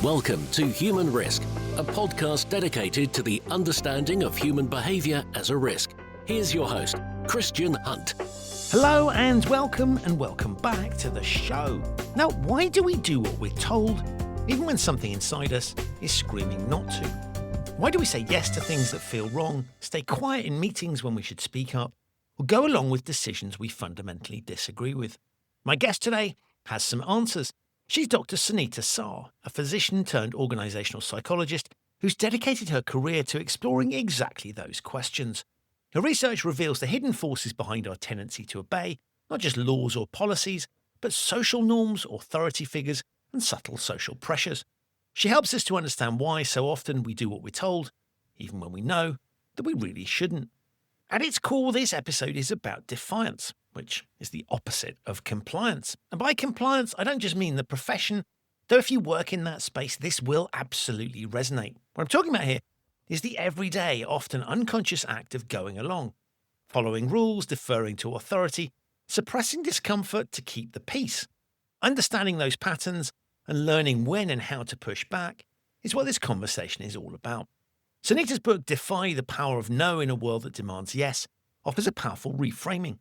Welcome to Human Risk, a podcast dedicated to the understanding of human behaviour as a risk. Here's your host, Christian Hunt. Hello and welcome back to the show. Now, why do we do what we're told, even when something inside us is screaming not to? Why do we say yes to things that feel wrong, stay quiet in meetings when we should speak up, or go along with decisions we fundamentally disagree with? My guest today has some answers. She's Dr Sunita Sah, a physician-turned-organisational psychologist who's dedicated her career to exploring exactly those questions. Her research reveals the hidden forces behind our tendency to obey, not just laws or policies, but social norms, authority figures, and subtle social pressures. She helps us to understand why so often we do what we're told, even when we know that we really shouldn't. At its core, this episode is about defiance, which is the opposite of compliance. And by compliance, I don't just mean the profession, though if you work in that space, this will absolutely resonate. What I'm talking about here is the everyday, often unconscious act of going along, following rules, deferring to authority, suppressing discomfort to keep the peace. Understanding those patterns and learning when and how to push back is what this conversation is all about. Sunita's book, Defy the Power of No in a World That Demands Yes, offers a powerful reframing.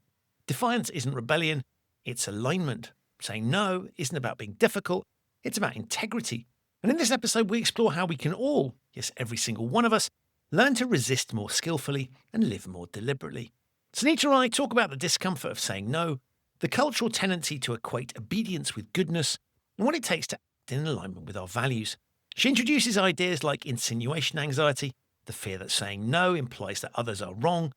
Defiance isn't rebellion, it's alignment. Saying no isn't about being difficult, it's about integrity. And in this episode, we explore how we can all, yes, every single one of us, learn to resist more skillfully and live more deliberately. Sunita and I talk about the discomfort of saying no, the cultural tendency to equate obedience with goodness, and what it takes to act in alignment with our values. She introduces ideas like insinuation anxiety, the fear that saying no implies that others are wrong,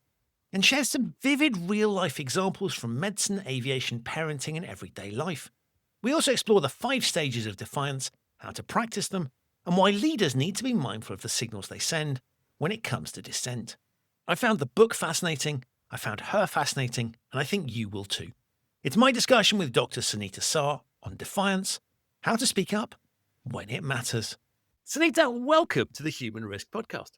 and shares some vivid real-life examples from medicine, aviation, parenting, and everyday life. We also explore the 5 stages of defiance, how to practice them, and why leaders need to be mindful of the signals they send when it comes to dissent. I found the book fascinating, I found her fascinating, and I think you will too. It's my discussion with Dr. Sunita Sah on defiance, how to speak up when it matters. Sunita, welcome to the Human Risk Podcast.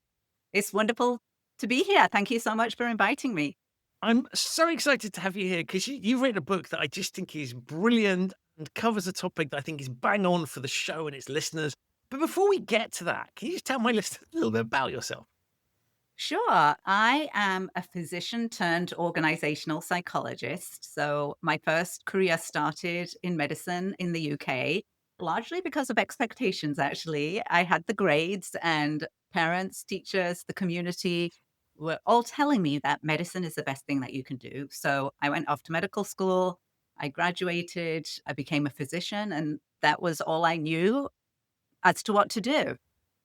It's wonderful to be here. Thank you so much for inviting me. I'm so excited to have you here because you've written a book that I just think is brilliant and covers a topic that I think is bang on for the show and its listeners. But before we get to that, can you just tell my listeners a little bit about yourself? Sure. I am a physician-turned-organisational psychologist. So my first career started in medicine in the UK, largely because of expectations, actually. I had the grades and parents, teachers, the community were all telling me that medicine is the best thing that you can do. So I went off to medical school, I graduated, I became a physician, and that was all I knew as to what to do.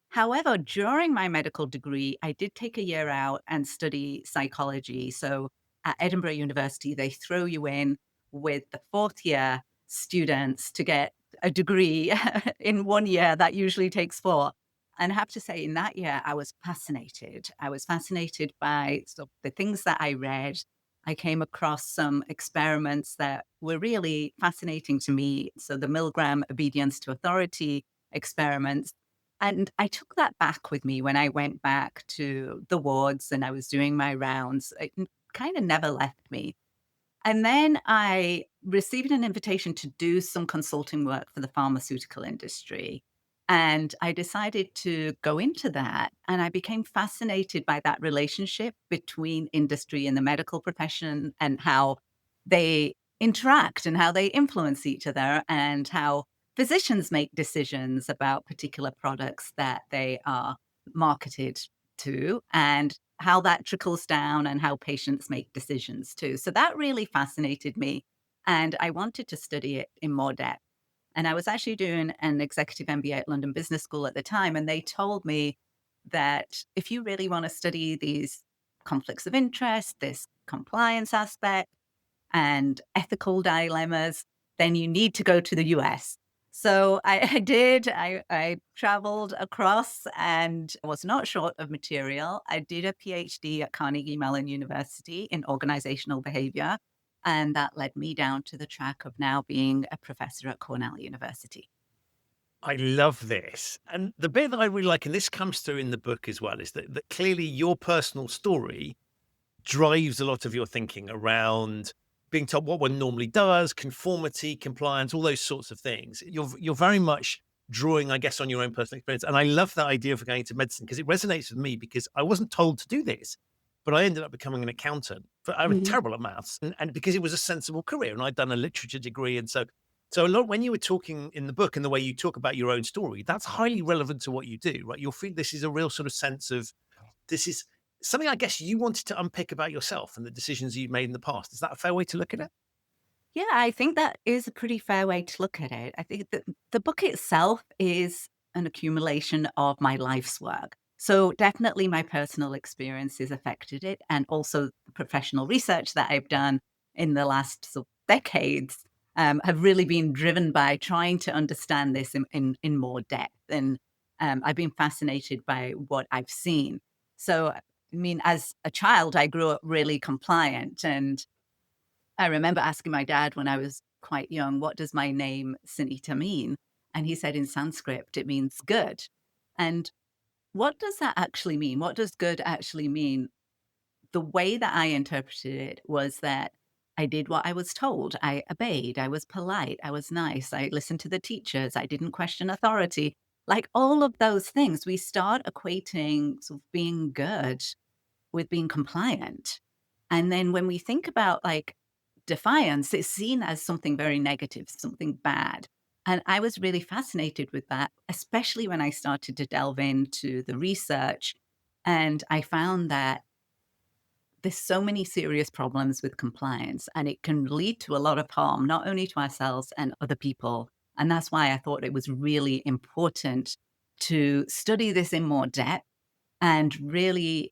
However, during my medical degree, I did take a year out and study psychology. So at Edinburgh University, they throw you in with the 4th year students to get a degree in 1 year. That usually takes 4. And I have to say, in that year, I was fascinated. I was fascinated by the things that I read. I came across some experiments that were really fascinating to me. So the Milgram obedience to authority experiments. And I took that back with me when I went back to the wards and I was doing my rounds. It kind of never left me. And then I received an invitation to do some consulting work for the pharmaceutical industry. And I decided to go into that. And I became fascinated by that relationship between industry and the medical profession and how they interact and how they influence each other and how physicians make decisions about particular products that they are marketed to and how that trickles down and how patients make decisions too. So that really fascinated me. And I wanted to study it in more depth. And I was actually doing an executive MBA at London Business School at the time. And they told me that if you really want to study these conflicts of interest, this compliance aspect and ethical dilemmas, then you need to go to the US. So I did. I traveled across and was not short of material. I did a PhD at Carnegie Mellon University in organizational behavior. And that led me down to the track of now being a professor at Cornell University. I love this. And the bit that I really like, and this comes through in the book as well, is that clearly your personal story drives a lot of your thinking around being told what one normally does, conformity, compliance, all those sorts of things. You're very much drawing, I guess, on your own personal experience. And I love that idea for going into medicine because it resonates with me because I wasn't told to do this, but I ended up becoming an accountant. I was Mhm. terrible at maths, and because it was a sensible career, and I'd done a literature degree, and so a lot when you were talking in the book and the way you talk about your own story, that's highly relevant to what you do, right? You'll feel this is a real sort of sense of this is something I guess you wanted to unpick about yourself and the decisions you've made in the past. Is that a fair way to look at it? Yeah, I think that is a pretty fair way to look at it. I think that the book itself is an accumulation of my life's work. So definitely my personal experiences affected it, and also the professional research that I've done in the last sort of decades have really been driven by trying to understand this in more depth. And I've been fascinated by what I've seen. So, I mean, as a child, I grew up really compliant, and I remember asking my dad when I was quite young, "What does my name Sunita mean?" And he said in Sanskrit, it means good. And what does that actually mean? What does good actually mean? The way that I interpreted it was that I did what I was told. I obeyed. I was polite. I was nice. I listened to the teachers. I didn't question authority. Like all of those things, we start equating sort of being good with being compliant. And then when we think about like defiance, it's seen as something very negative, something bad. And I was really fascinated with that, especially when I started to delve into the research. And I found that there's so many serious problems with compliance, and it can lead to a lot of harm, not only to ourselves and other people. And that's why I thought it was really important to study this in more depth and really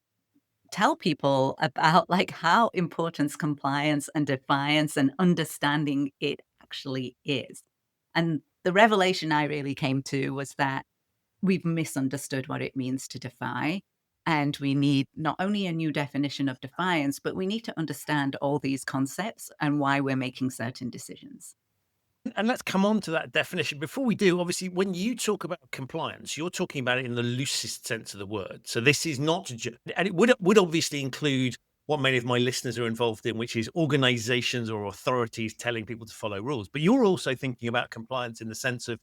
tell people about like how important compliance and defiance and understanding it actually is. And the revelation I really came to was that we've misunderstood what it means to defy. And we need not only a new definition of defiance, but we need to understand all these concepts and why we're making certain decisions. And let's come on to that definition. Before we do, obviously, when you talk about compliance, you're talking about it in the loosest sense of the word. So this is not, and it would obviously include what many of my listeners are involved in, which is organizations or authorities telling people to follow rules. But you're also thinking about compliance in the sense of,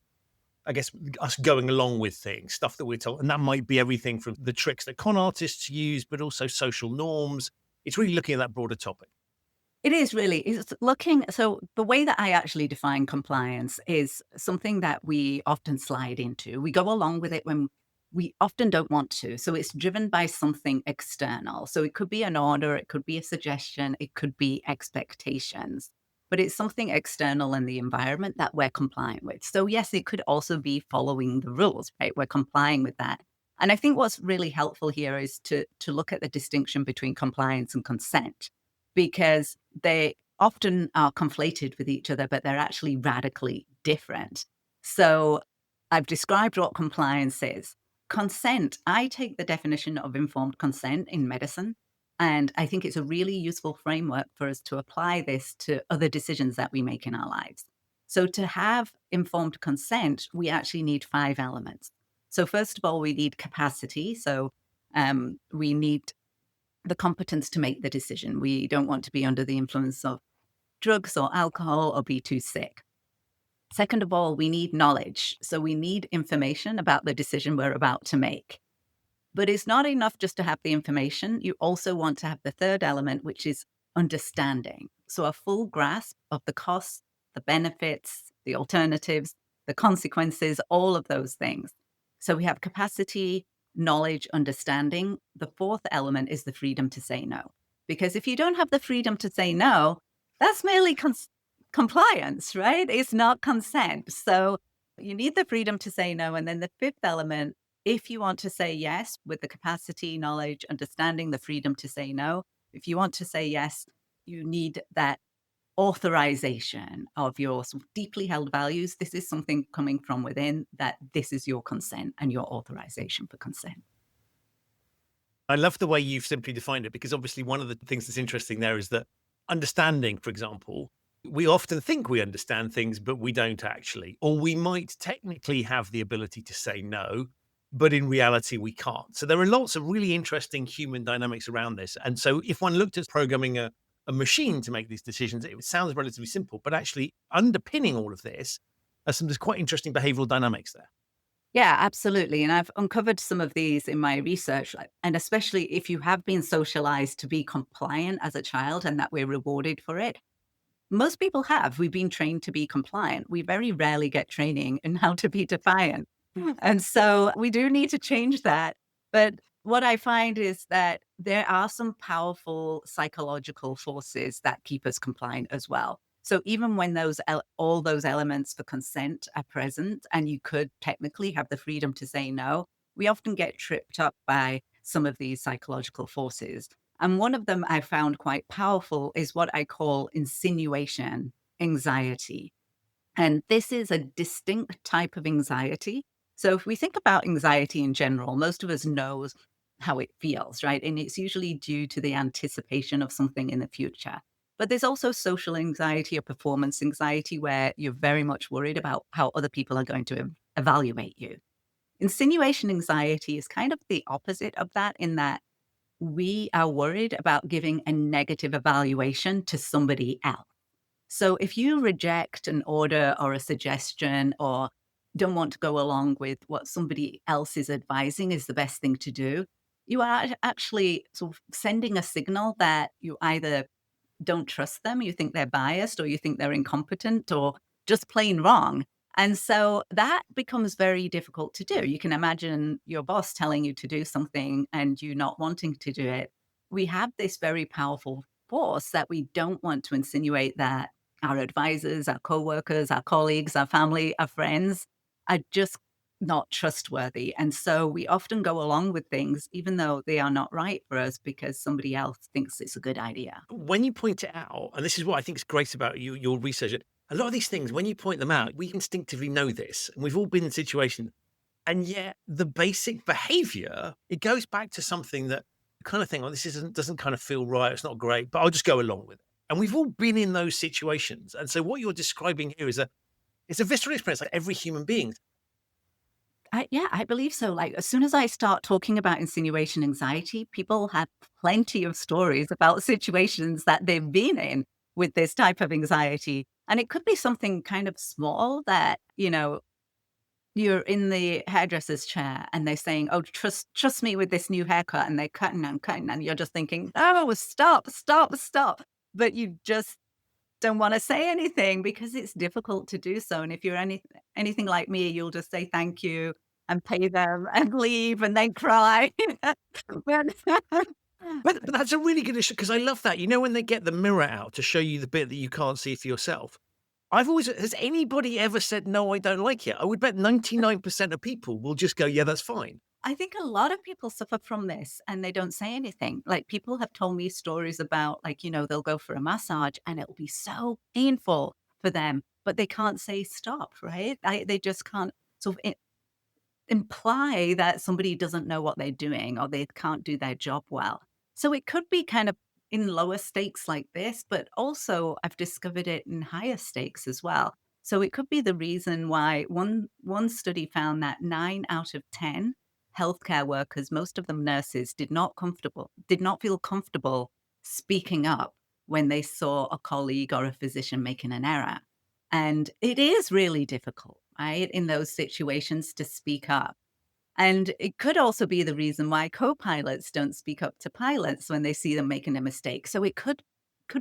I guess, us going along with things, stuff that we're told. And that might be everything from the tricks that con artists use, but also social norms. It's really looking at that broader topic. It is really. It's looking so the way that I actually define compliance is something that we often slide into. We go along with it when we often don't want to. So it's driven by something external. So it could be an order, it could be a suggestion, it could be expectations. But it's something external in the environment that we're complying with. So yes, it could also be following the rules, right? We're complying with that. And I think what's really helpful here is to look at the distinction between compliance and consent, because they often are conflated with each other, but they're actually radically different. So I've described what compliance is. Consent, I take the definition of informed consent in medicine, and I think it's a really useful framework for us to apply this to other decisions that we make in our lives. So to have informed consent, we actually need 5 elements. So first of all, we need capacity. So we need the competence to make the decision. We don't want to be under the influence of drugs or alcohol or be too sick. Second of all, we need knowledge. So we need information about the decision we're about to make. But it's not enough just to have the information. You also want to have the third element, which is understanding. So a full grasp of the costs, the benefits, the alternatives, the consequences, all of those things. So we have capacity, knowledge, understanding. The fourth element is the freedom to say no. Because if you don't have the freedom to say no, that's merely compliance, right? It's not consent. So you need the freedom to say no. And then the fifth element, if you want to say yes with the capacity, knowledge, understanding, the freedom to say no, if you want to say yes, you need that authorization of your sort of deeply held values. This is something coming from within, that this is your consent and your authorization for consent. I love the way you've simply defined it, because obviously one of the things that's interesting there is that understanding, for example, we often think we understand things, but we don't actually. Or we might technically have the ability to say no, but in reality, we can't. So there are lots of really interesting human dynamics around this. And so if one looked at programming a machine to make these decisions, it sounds relatively simple, but actually underpinning all of this are some quite interesting behavioral dynamics there. Yeah, absolutely. And I've uncovered some of these in my research. And especially if you have been socialized to be compliant as a child and that we're rewarded for it. Most people have. We've been trained to be compliant. We very rarely get training in how to be defiant. And so we do need to change that. But what I find is that there are some powerful psychological forces that keep us compliant as well. So even when all those elements for consent are present, and you could technically have the freedom to say no, we often get tripped up by some of these psychological forces. And one of them I found quite powerful is what I call insinuation anxiety. And this is a distinct type of anxiety. So if we think about anxiety in general, most of us knows how it feels, right? And it's usually due to the anticipation of something in the future. But there's also social anxiety or performance anxiety where you're very much worried about how other people are going to evaluate you. Insinuation anxiety is kind of the opposite of that in that we are worried about giving a negative evaluation to somebody else. So if you reject an order or a suggestion or don't want to go along with what somebody else is advising is the best thing to do, you are actually sort of sending a signal that you either don't trust them, you think they're biased, or you think they're incompetent, or just plain wrong. And so that becomes very difficult to do. You can imagine your boss telling you to do something and you not wanting to do it. We have this very powerful force that we don't want to insinuate that our advisors, our coworkers, our colleagues, our family, our friends are just not trustworthy. And so we often go along with things, even though they are not right for us because somebody else thinks it's a good idea. When you point it out, and this is what I think is great about your research, a lot of these things, when you point them out, we instinctively know this, and we've all been in situations, and yet the basic behavior, it goes back to something that you kind of think, oh, this doesn't kind of feel right, it's not great, but I'll just go along with it. And we've all been in those situations. And so what you're describing here is it's a visceral experience, like every human being. Yeah, I believe so. Like, as soon as I start talking about insinuation anxiety, people have plenty of stories about situations that they've been in with this type of anxiety. And it could be something kind of small that, you're in the hairdresser's chair and they're saying, "Oh, trust me with this new haircut," and they're cutting, and you're just thinking, "Oh, stop, stop, stop!" But you just don't want to say anything because it's difficult to do so. And if you're anything like me, you'll just say thank you and pay them and leave and then cry. But But that's a really good issue because I love that. You know, when they get the mirror out to show you the bit that you can't see for yourself. Has anybody ever said, no, I don't like it? I would bet 99% of people will just go, yeah, that's fine. I think a lot of people suffer from this and they don't say anything. Like people have told me stories about, like, they'll go for a massage and it'll be so painful for them, but they can't say stop, right? They just can't sort of imply that somebody doesn't know what they're doing or they can't do their job well. So it could be kind of in lower stakes like this, but also I've discovered it in higher stakes as well. So it could be the reason why one study found that 9 out of 10 healthcare workers, most of them nurses, did not feel comfortable speaking up when they saw a colleague or a physician making an error. And it is really difficult, right, in those situations to speak up. And it could also be the reason why co-pilots don't speak up to pilots when they see them making a mistake. So it could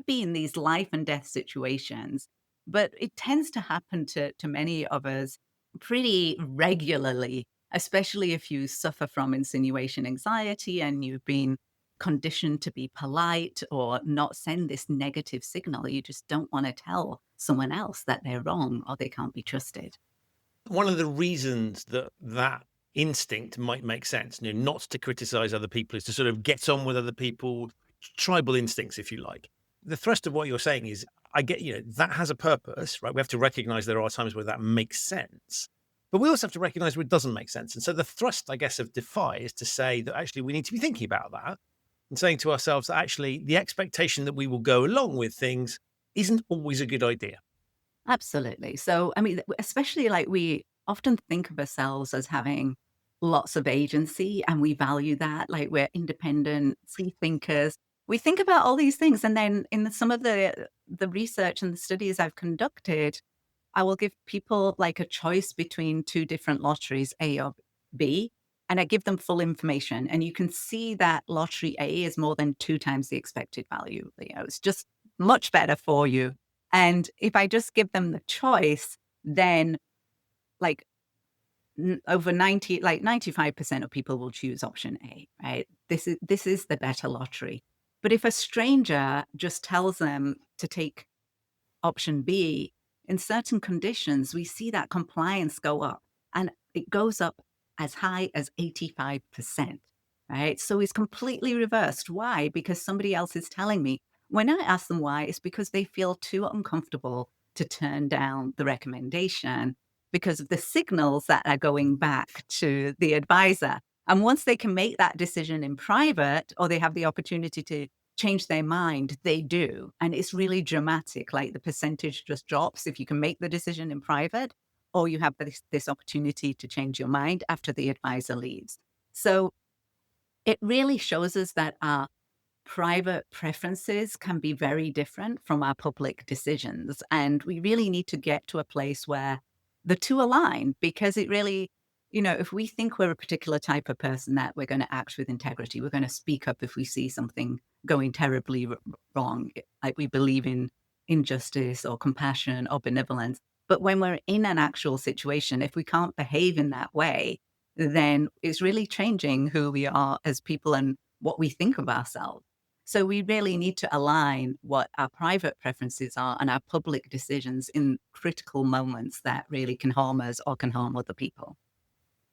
be in these life and death situations, but it tends to happen to many of us pretty regularly, especially if you suffer from insinuation anxiety and you've been conditioned to be polite or not send this negative signal. You just don't want to tell someone else that they're wrong or they can't be trusted. One of the reasons that instinct might make sense, not to criticize other people, is to sort of get on with other people, tribal instincts, if you like. The thrust of what you're saying is, I get, that has a purpose, right? We have to recognize there are times where that makes sense, but we also have to recognize where it doesn't make sense. And so the thrust, I guess, of Defy is to say that actually we need to be thinking about that and saying to ourselves that actually the expectation that we will go along with things isn't always a good idea. Absolutely. So, I mean, especially like we often think of ourselves as having lots of agency and we value that. Like we're independent, free thinkers. We think about all these things. And then in some of the research and the studies I've conducted, I will give people like a choice between two different lotteries, A or B, and I give them full information. And you can see that lottery A is more than 2 times the expected value. It's just much better for you. And if I just give them the choice, then like over 95% of people will choose option A, right? This is the better lottery. But if a stranger just tells them to take option B, in certain conditions, we see that compliance go up, and it goes up as high as 85%, right? So it's completely reversed. Why? Because somebody else is telling me. When I ask them why, it's because they feel too uncomfortable to turn down the recommendation because of the signals that are going back to the advisor. And once they can make that decision in private, or they have the opportunity to change their mind, they do. And it's really dramatic. Like the percentage just drops if you can make the decision in private, or you have this opportunity to change your mind after the advisor leaves. So it really shows us that our private preferences can be very different from our public decisions. And we really need to get to a place where the two align, because it really, if we think we're a particular type of person, that we're going to act with integrity, we're going to speak up if we see something going terribly wrong, like we believe in injustice or compassion or benevolence. But when we're in an actual situation, if we can't behave in that way, then it's really changing who we are as people and what we think of ourselves. So we really need to align what our private preferences are and our public decisions in critical moments that really can harm us or can harm other people.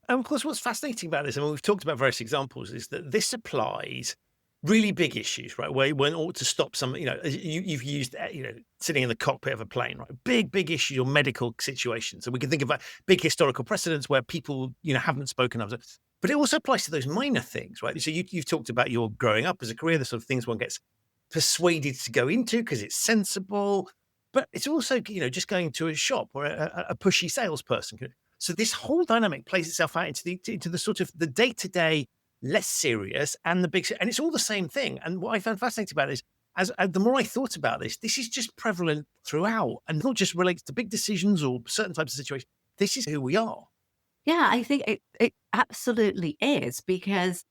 And of course, what's fascinating about this, and we've talked about various examples, is that this applies really big issues, right? Where when ought to stop some, you've used, sitting in the cockpit of a plane, right? Big issues or medical situations. And we can think about big historical precedents where people, haven't spoken up. But it also applies to those minor things, right? So you've talked about your growing up as a career, the sort of things one gets persuaded to go into because it's sensible. But it's also, just going to a shop or a pushy salesperson. So this whole dynamic plays itself out into the sort of the day-to-day, less serious, and the big, and it's all the same thing. And what I found fascinating about this, as the more I thought about this is just prevalent throughout, and not just relates to big decisions or certain types of situations. This is who we are. Yeah, I think it absolutely is, because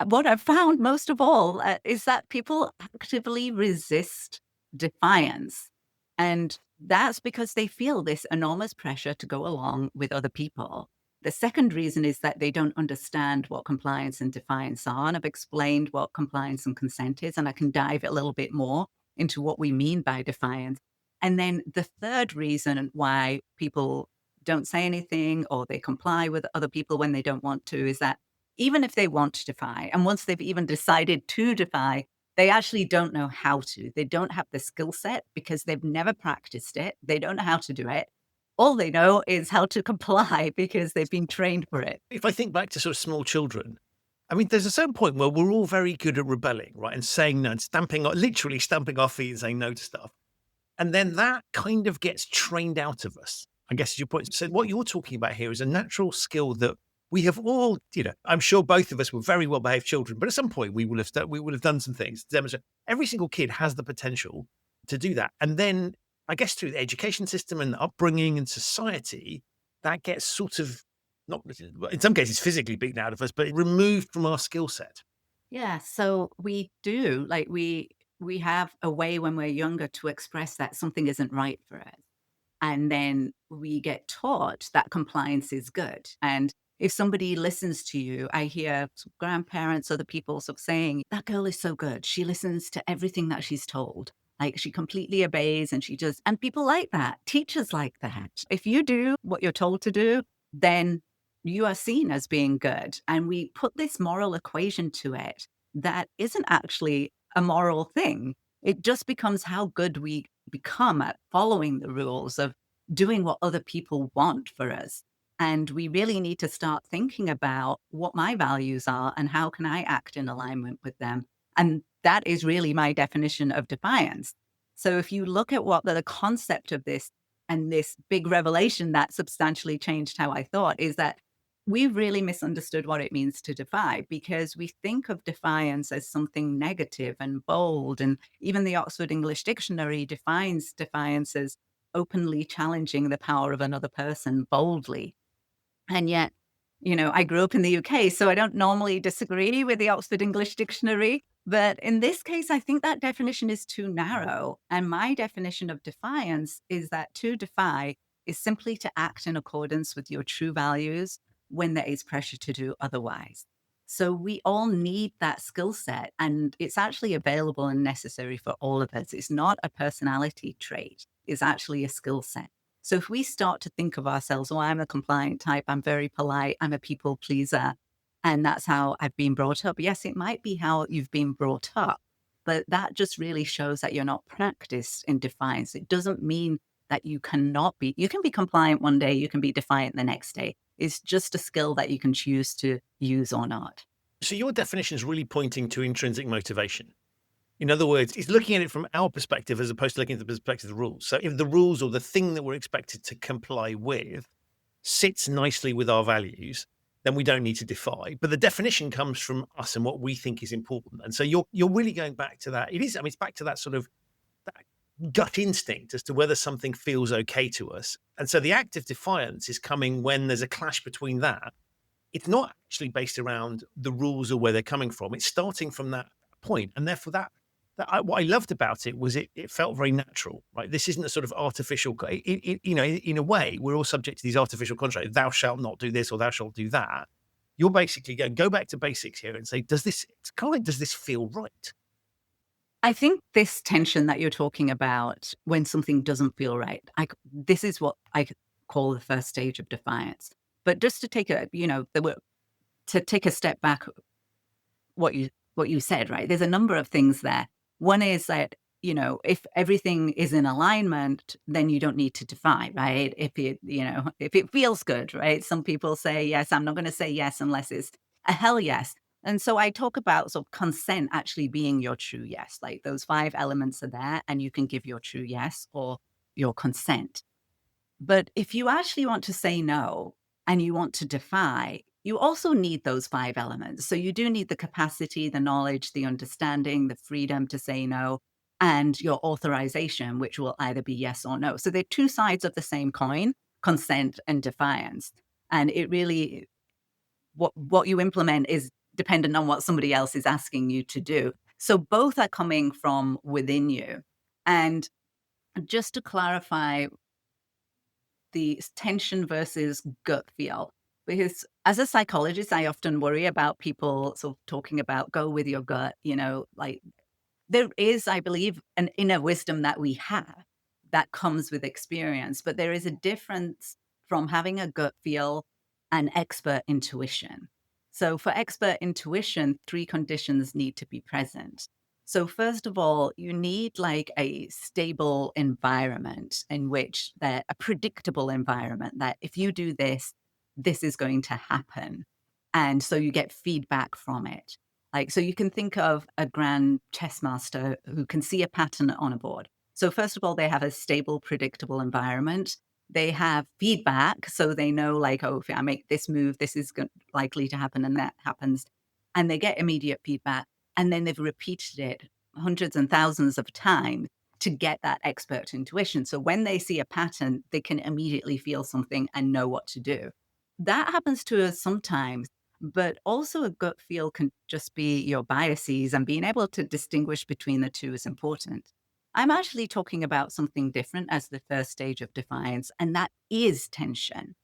what I've found most of all is that people actively resist defiance. And that's because they feel this enormous pressure to go along with other people. The second reason is that they don't understand what compliance and defiance are. And I've explained what compliance and consent is, and I can dive a little bit more into what we mean by defiance. And then the third reason why people don't say anything or they comply with other people when they don't want to is that even if they want to defy, and once they've even decided to defy, they actually don't know how to. They don't have the skill set because they've never practiced it. They don't know how to do it. All they know is how to comply because they've been trained for it. If I think back to sort of small children, I mean, there's a certain point where we're all very good at rebelling, right? And saying no, and literally stamping our feet and saying no to stuff. And then that kind of gets trained out of us, I guess is your point. So what you're talking about here is a natural skill that we have all, I'm sure both of us were very well-behaved children, but at some point we would have done some things to demonstrate. Every single kid has the potential to do that. And then I guess through the education system and the upbringing and society, that gets sort of, not in some cases physically beaten out of us, but removed from our skill set. Yeah, so we do, like we have a way when we're younger to express that something isn't right for us. And then we get taught that compliance is good. And if somebody listens to you, I hear grandparents, other people sort of saying, that girl is so good. She listens to everything that she's told. Like she completely obeys and and people like that, teachers like that. If you do what you're told to do, then you are seen as being good. And we put this moral equation to it that isn't actually a moral thing. It just becomes how good we become at following the rules of doing what other people want for us. And we really need to start thinking about what my values are and how can I act in alignment with them. And that is really my definition of defiance. So if you look at what the concept of this and this big revelation that substantially changed how I thought is that we really misunderstood what it means to defy, because we think of defiance as something negative and bold. And even the Oxford English Dictionary defines defiance as openly challenging the power of another person boldly. And yet, I grew up in the UK, so I don't normally disagree with the Oxford English Dictionary. But in this case, I think that definition is too narrow. And my definition of defiance is that to defy is simply to act in accordance with your true values when there is pressure to do otherwise. So we all need that skill set, and it's actually available and necessary for all of us. It's not a personality trait, it's actually a skill set. So if we start to think of ourselves, oh, I'm a compliant type, I'm very polite, I'm a people pleaser, and that's how I've been brought up. Yes, it might be how you've been brought up, but that just really shows that you're not practiced in defiance. It doesn't mean that you cannot be, you can be compliant one day, you can be defiant the next day. It's just a skill that you can choose to use or not. So your definition is really pointing to intrinsic motivation. In other words, it's looking at it from our perspective as opposed to looking at the perspective of the rules. So if the rules or the thing that we're expected to comply with sits nicely with our values, then we don't need to defy. But the definition comes from us and what we think is important. And so you're really going back to that. It is, I mean, it's back to that sort of that gut instinct as to whether something feels okay to us. And so the act of defiance is coming when there's a clash between that. It's not actually based around the rules or where they're coming from. It's starting from that point. And therefore what I loved about it was it felt very natural, right? This isn't a sort of artificial, in a way, we're all subject to these artificial contracts. Thou shalt not do this or thou shalt do that. You're basically going, go back to basics here and say, does this feel right? I think this tension that you're talking about when something doesn't feel right, this is what I call the first stage of defiance. But just to take to take a step back, what you said, right? There's a number of things there. One is that, if everything is in alignment, then you don't need to defy, right? If it feels good, right? Some people say, yes, I'm not going to say yes unless it's a hell yes. And so I talk about sort of consent actually being your true yes. Like those 5 elements are there and you can give your true yes or your consent. But if you actually want to say no and you want to defy, you also need those 5 elements. So you do need the capacity, the knowledge, the understanding, the freedom to say no, and your authorization, which will either be yes or no. So they're 2 sides of the same coin, consent and defiance. And it really, what you implement is dependent on what somebody else is asking you to do. So both are coming from within you. And just to clarify the tension versus gut feel. Because as a psychologist, I often worry about people sort of talking about go with your gut, like there is, I believe, an inner wisdom that we have that comes with experience, but there is a difference from having a gut feel and expert intuition. So for expert intuition, 3 conditions need to be present. So first of all, you need like a stable environment in which a predictable environment that if you do this, this is going to happen. And so you get feedback from it. Like, so you can think of a grand chess master who can see a pattern on a board. So first of all, they have a stable, predictable environment. They have feedback, so they know like, oh, if I make this move, this is likely to happen and that happens. And they get immediate feedback. And then they've repeated it hundreds and thousands of times to get that expert intuition. So when they see a pattern, they can immediately feel something and know what to do. That happens to us sometimes, but also a gut feel can just be your biases, and being able to distinguish between the two is important. I'm actually talking about something different as the first stage of defiance, and that is tension,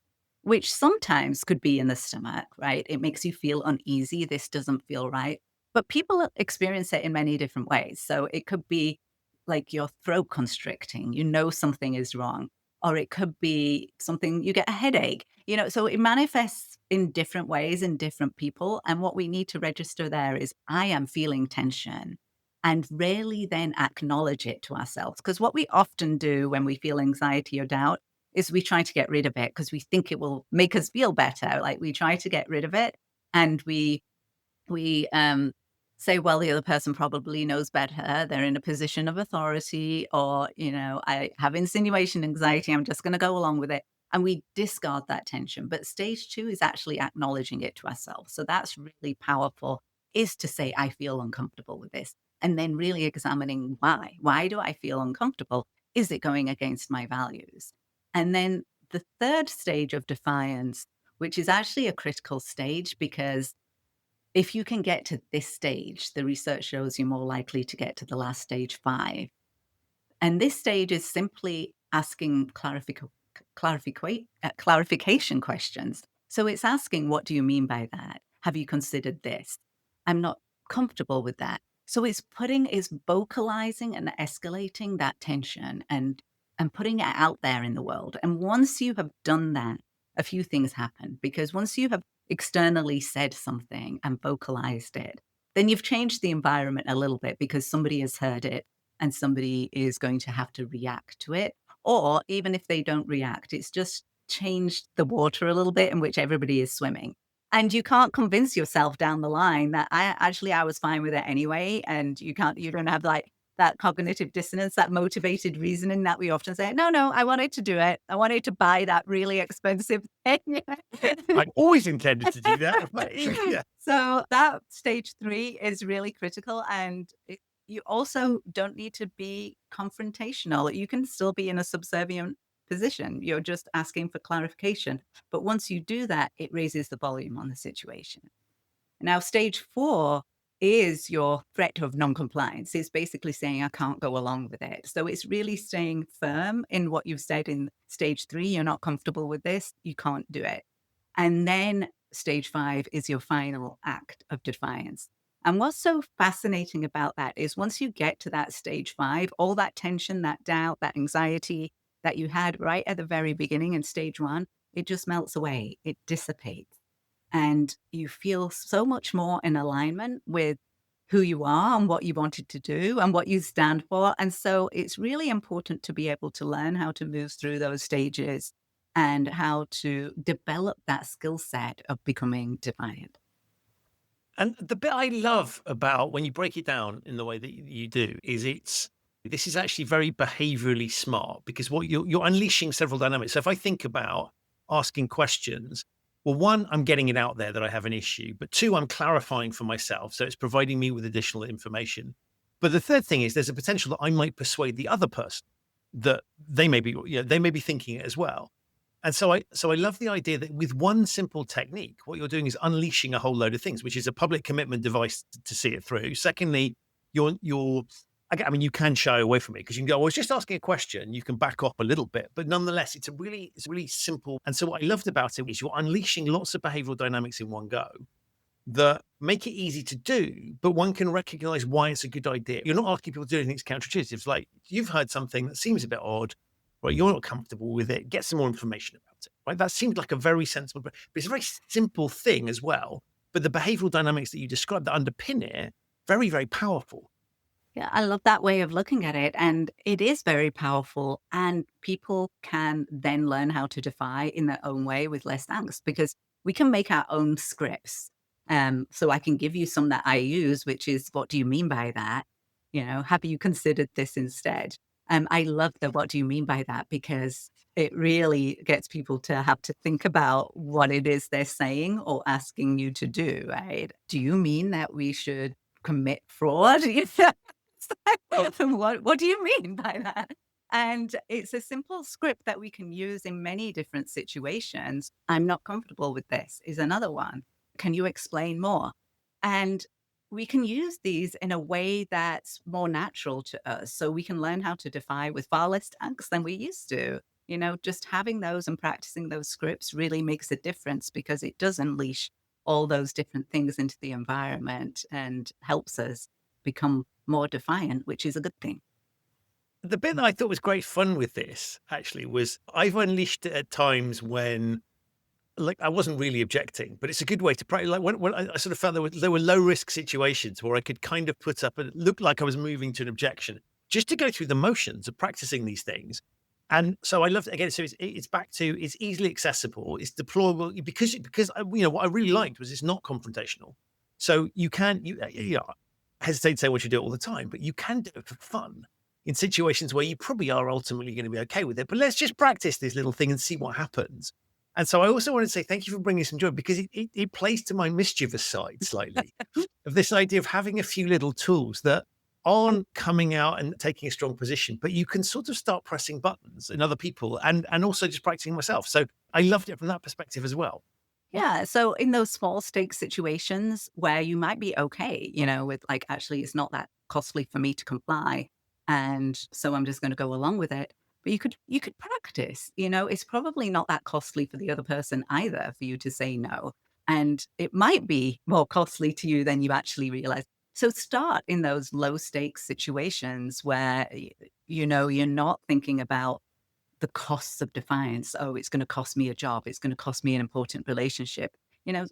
which sometimes could be in the stomach, right? It makes you feel uneasy. This doesn't feel right. But people experience it in many different ways. So it could be like your throat constricting, something is wrong. Or it could be something, you get a headache, so it manifests in different ways in different people. And what we need to register there is, I am feeling tension, and rarely then acknowledge it to ourselves. Because what we often do when we feel anxiety or doubt is we try to get rid of it because we think it will make us feel better. Like we try to get rid of it and we say, well, the other person probably knows better. They're in a position of authority, or, I have insinuation anxiety. I'm just going to go along with it. And we discard that tension. But stage 2 is actually acknowledging it to ourselves. So that's really powerful, is to say, I feel uncomfortable with this. And then really examining why. Why do I feel uncomfortable? is it going against my values? And then the third stage of defiance, which is actually a critical stage, because if you can get to this stage, the research shows you're more likely to get to the last stage 5. And this stage is simply asking clarification questions. So it's asking, what do you mean by that? Have you considered this? I'm not comfortable with that. So it's vocalizing and escalating that tension and putting it out there in the world. And once you have done that, a few things happen, because once you have externally said something and vocalized it, then you've changed the environment a little bit, because somebody has heard it and somebody is going to have to react to it. Or even if they don't react, it's just changed the water a little bit in which everybody is swimming. And you can't convince yourself down the line that I was fine with it anyway. And you don't have like that cognitive dissonance, that motivated reasoning that we often say, no, I wanted to do it. I wanted to buy that really expensive thing. I always intended to do that. Yeah. So that stage 3 is really critical. And you also don't need to be confrontational. You can still be in a subservient position. You're just asking for clarification. But once you do that, it raises the volume on the situation. Now, stage 4 is your threat of non-compliance. It's basically saying, I can't go along with it. So it's really staying firm in what you've said in stage 3. You're not comfortable with this. You can't do it. And then stage 5 is your final act of defiance. And what's so fascinating about that is once you get to that stage 5, all that tension, that doubt, that anxiety that you had right at the very beginning in stage 1, it just melts away. It dissipates. And you feel so much more in alignment with who you are and what you wanted to do and what you stand for. And so it's really important to be able to learn how to move through those stages and how to develop that skill set of becoming defiant. And the bit I love about when you break it down in the way that you do is this is actually very behaviorally smart, because what you're unleashing several dynamics. So if I think about asking questions, well, 1, I'm getting it out there that I have an issue, but 2, I'm clarifying for myself. So it's providing me with additional information. But the third thing is there's a potential that I might persuade the other person that they may be thinking it as well. And so I love the idea that with one simple technique, what you're doing is unleashing a whole load of things, which is a public commitment device to see it through. Secondly, you can shy away from it because you can go, I was just asking a question. You can back off a little bit, but nonetheless, it's really simple. And so what I loved about it is you're unleashing lots of behavioral dynamics in one go that make it easy to do, but one can recognize why it's a good idea. You're not asking people to do anything that's counterintuitive. It's like you've heard something that seems a bit odd, right? You're not comfortable with it. Get some more information about it, right? That seemed like a very sensible, but it's a very simple thing as well. But the behavioral dynamics that you described that underpin it, very, very powerful. Yeah, I love that way of looking at it. And it is very powerful. And people can then learn how to defy in their own way with less angst, because we can make our own scripts. So I can give you some that I use, which is, what do you mean by that? Have you considered this instead? I love the what do you mean by that, because it really gets people to have to think about what it is they're saying or asking you to do, right? Do you mean that we should commit fraud? What do you mean by that? And it's a simple script that we can use in many different situations. I'm not comfortable with this is another one. Can you explain more? And we can use these in a way that's more natural to us. So we can learn how to defy with far less angst than we used to. Just having those and practicing those scripts really makes a difference, because it does unleash all those different things into the environment and helps us become more defiant, which is a good thing. The bit that I thought was great fun with this actually was I've unleashed it at times when, like, I wasn't really objecting, but it's a good way to practice. Like when I sort of felt there were low risk situations where I could kind of put up and it looked like I was moving to an objection, just to go through the motions of practicing these things. And so I loved it again. So it's back to, it's easily accessible, it's deployable, because what I really liked was it's not confrontational. So you hesitate to say what you do all the time, but you can do it for fun in situations where you probably are ultimately going to be okay with it. But let's just practice this little thing and see what happens. And so I also want to say thank you for bringing some joy, because it plays to my mischievous side slightly of this idea of having a few little tools that aren't coming out and taking a strong position, but you can sort of start pressing buttons in other people and also just practicing myself. So I loved it from that perspective as well. Yeah. So in those small stakes situations where you might be okay, with like, actually, it's not that costly for me to comply. And so I'm just going to go along with it. But you could practice, it's probably not that costly for the other person either for you to say no. And it might be more costly to you than you actually realize. So start in those low stakes situations where, you're not thinking about the costs of defiance. Oh, it's going to cost me a job. It's going to cost me an important relationship.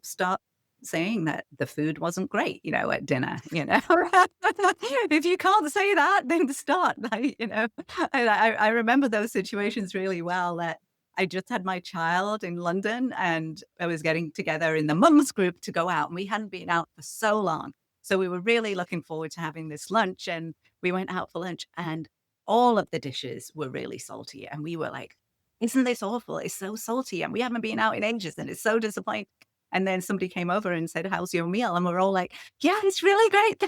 Start saying that the food wasn't great, at dinner, If you can't say that, then start, I remember those situations really well that I just had my child in London and I was getting together in the mums group to go out and we hadn't been out for so long. So we were really looking forward to having this lunch and we went out for lunch and all of the dishes were really salty. And we were like, isn't this awful? It's so salty. And we haven't been out in ages and it's so disappointing. And then somebody came over and said, how's your meal? And we're all like, yeah, it's really great.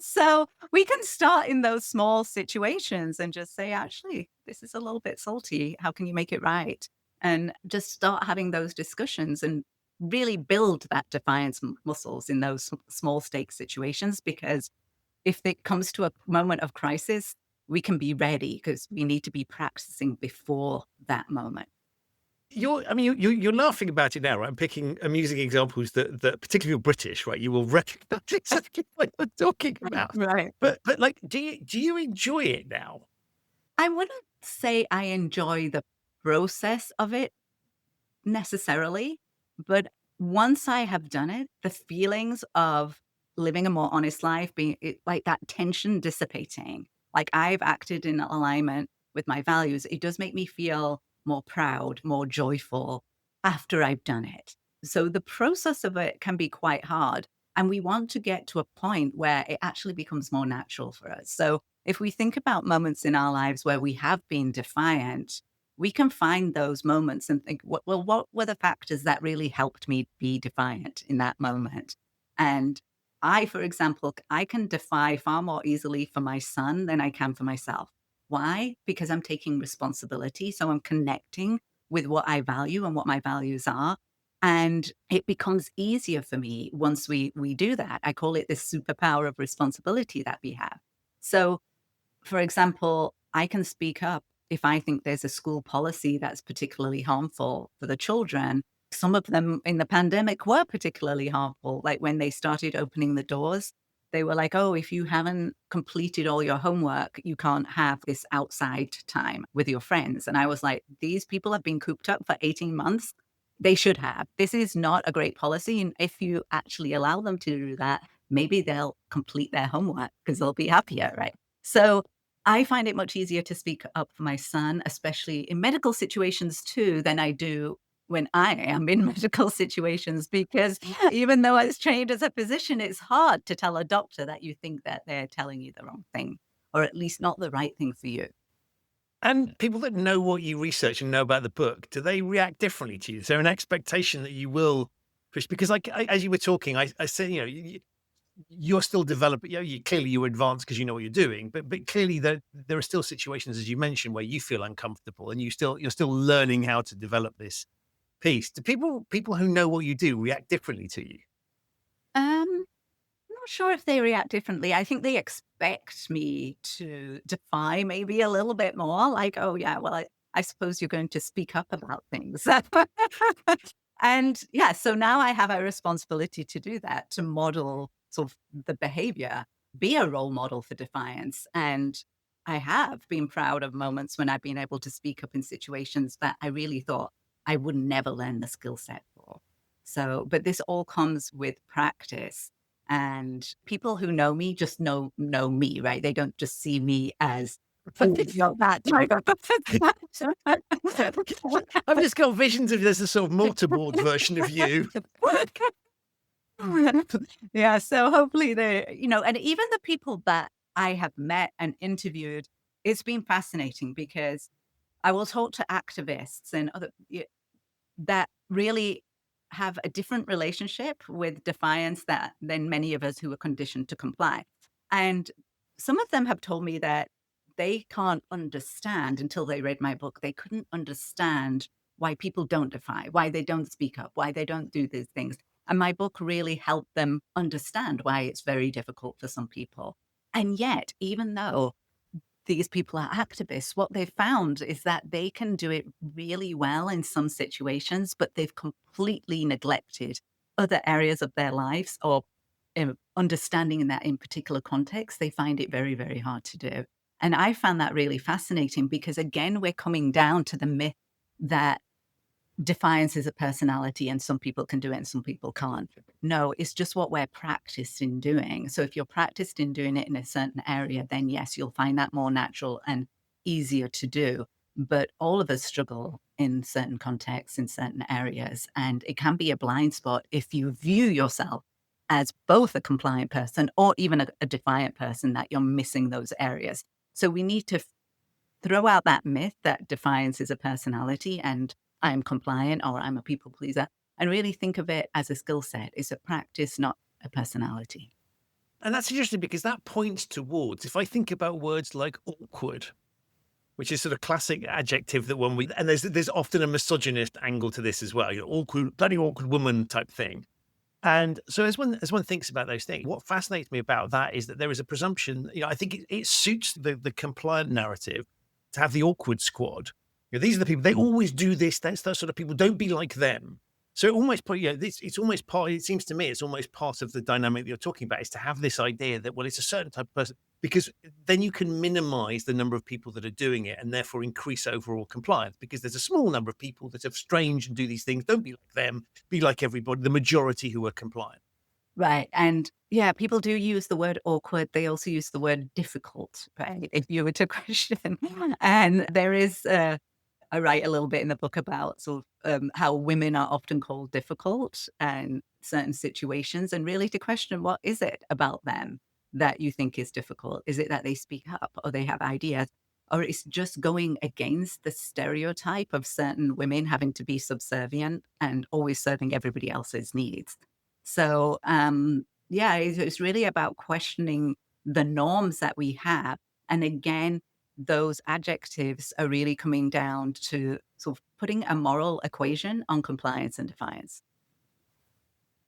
So we can start in those small situations and just say, actually, this is a little bit salty. How can you make it right? And just start having those discussions and really build that defiance muscles in those small stake situations, because if it comes to a moment of crisis, we can be ready because we need to be practicing before that moment. You're laughing about it now, right? I'm picking amusing examples that particularly British, right? You will recognize exactly what you're talking about. Right. But like, do you enjoy it now? I wouldn't say I enjoy the process of it necessarily, but once I have done it, the feelings of living a more honest life, like that tension dissipating, like I've acted in alignment with my values, it does make me feel more proud, more joyful after I've done it. So the process of it can be quite hard. And we want to get to a point where it actually becomes more natural for us. So if we think about moments in our lives where we have been defiant, we can find those moments and think, well, what were the factors that really helped me be defiant in that moment? And I, for example, I can defy far more easily for my son than I can for myself. Why? Because I'm taking responsibility. So I'm connecting with what I value and what my values are. And it becomes easier for me once we do that. I call it this superpower of responsibility that we have. So, for example, I can speak up if I think there's a school policy that's particularly harmful for the children. Some of them in the pandemic were particularly harmful. Like when they started opening the doors, they were like, oh, if you haven't completed all your homework, you can't have this outside time with your friends. And I was like, these people have been cooped up for 18 months. They should have. This is not a great policy. And if you actually allow them to do that, maybe they'll complete their homework because they'll be happier, right? So I find it much easier to speak up for my son, especially in medical situations too, than I do when I am in medical situations, because even though I was trained as a physician, it's hard to tell a doctor that you think that they're telling you the wrong thing, or at least not the right thing for you. And people that know what you research and know about the book, do they react differently to you? Is there an expectation that you will push? Because as you were talking, I said, you're still developing, clearly you're advanced because you know what you're doing, but clearly there are still situations, as you mentioned, where you feel uncomfortable and you're still learning how to develop this piece. Do people who know what you do react differently to you? I'm not sure if they react differently. I think they expect me to defy maybe a little bit more, like, oh yeah, well, I suppose you're going to speak up about things. And yeah, so now I have a responsibility to do that, to model sort of the behavior, be a role model for defiance. And I have been proud of moments when I've been able to speak up in situations that I really thought I would never learn the skill set for. So, but this all comes with practice. And people who know me just know me, right? They don't just see me as that type of I've just got visions of there's a sort of mortarboard version of you. Yeah. So hopefully and even the people that I have met and interviewed, it's been fascinating because I will talk to activists and other that really have a different relationship with defiance than many of us who are conditioned to comply. And some of them have told me that they can't understand until they read my book. They couldn't understand why people don't defy, why they don't speak up, why they don't do these things. And my book really helped them understand why it's very difficult for some people. And yet, even though these people are activists, what they've found is that they can do it really well in some situations, but they've completely neglected other areas of their lives or understanding in that in particular context. They find it very, very hard to do. And I found that really fascinating because, again, we're coming down to the myth that defiance is a personality and some people can do it and some people can't. No, it's just what we're practiced in doing. So if you're practiced in doing it in a certain area, then yes, you'll find that more natural and easier to do. But all of us struggle in certain contexts, in certain areas, and it can be a blind spot if you view yourself as both a compliant person or even a defiant person, that you're missing those areas. So we need to throw out that myth that defiance is a personality and I'm compliant or I'm a people pleaser, and really think of it as a skill set. It's a practice, not a personality. And that's interesting because that points towards, if I think about words like awkward, which is sort of classic adjective that when we, and there's often a misogynist angle to this as well, awkward, bloody awkward woman type thing. And so as one thinks about those things, what fascinates me about that is that there is a presumption, I think it suits the compliant narrative to have the awkward squad. These are the people, they always do this. That's those sort of people. Don't be like them. So it almost, it's almost part, it seems to me, it's almost part of the dynamic that you're talking about, is to have this idea that, well, it's a certain type of person, because then you can minimize the number of people that are doing it and therefore increase overall compliance, because there's a small number of people that are strange and do these things. Don't be like them, be like everybody, the majority who are compliant. Right. And yeah, people do use the word awkward. They also use the word difficult, right? If you were to question. And there is I write a little bit in the book about sort of how women are often called difficult and certain situations, and really to question, what is it about them that you think is difficult? Is it that they speak up or they have ideas? Or it's just going against the stereotype of certain women having to be subservient and always serving everybody else's needs. So, yeah, it's really about questioning the norms that we have. And again, those adjectives are really coming down to sort of putting a moral equation on compliance and defiance.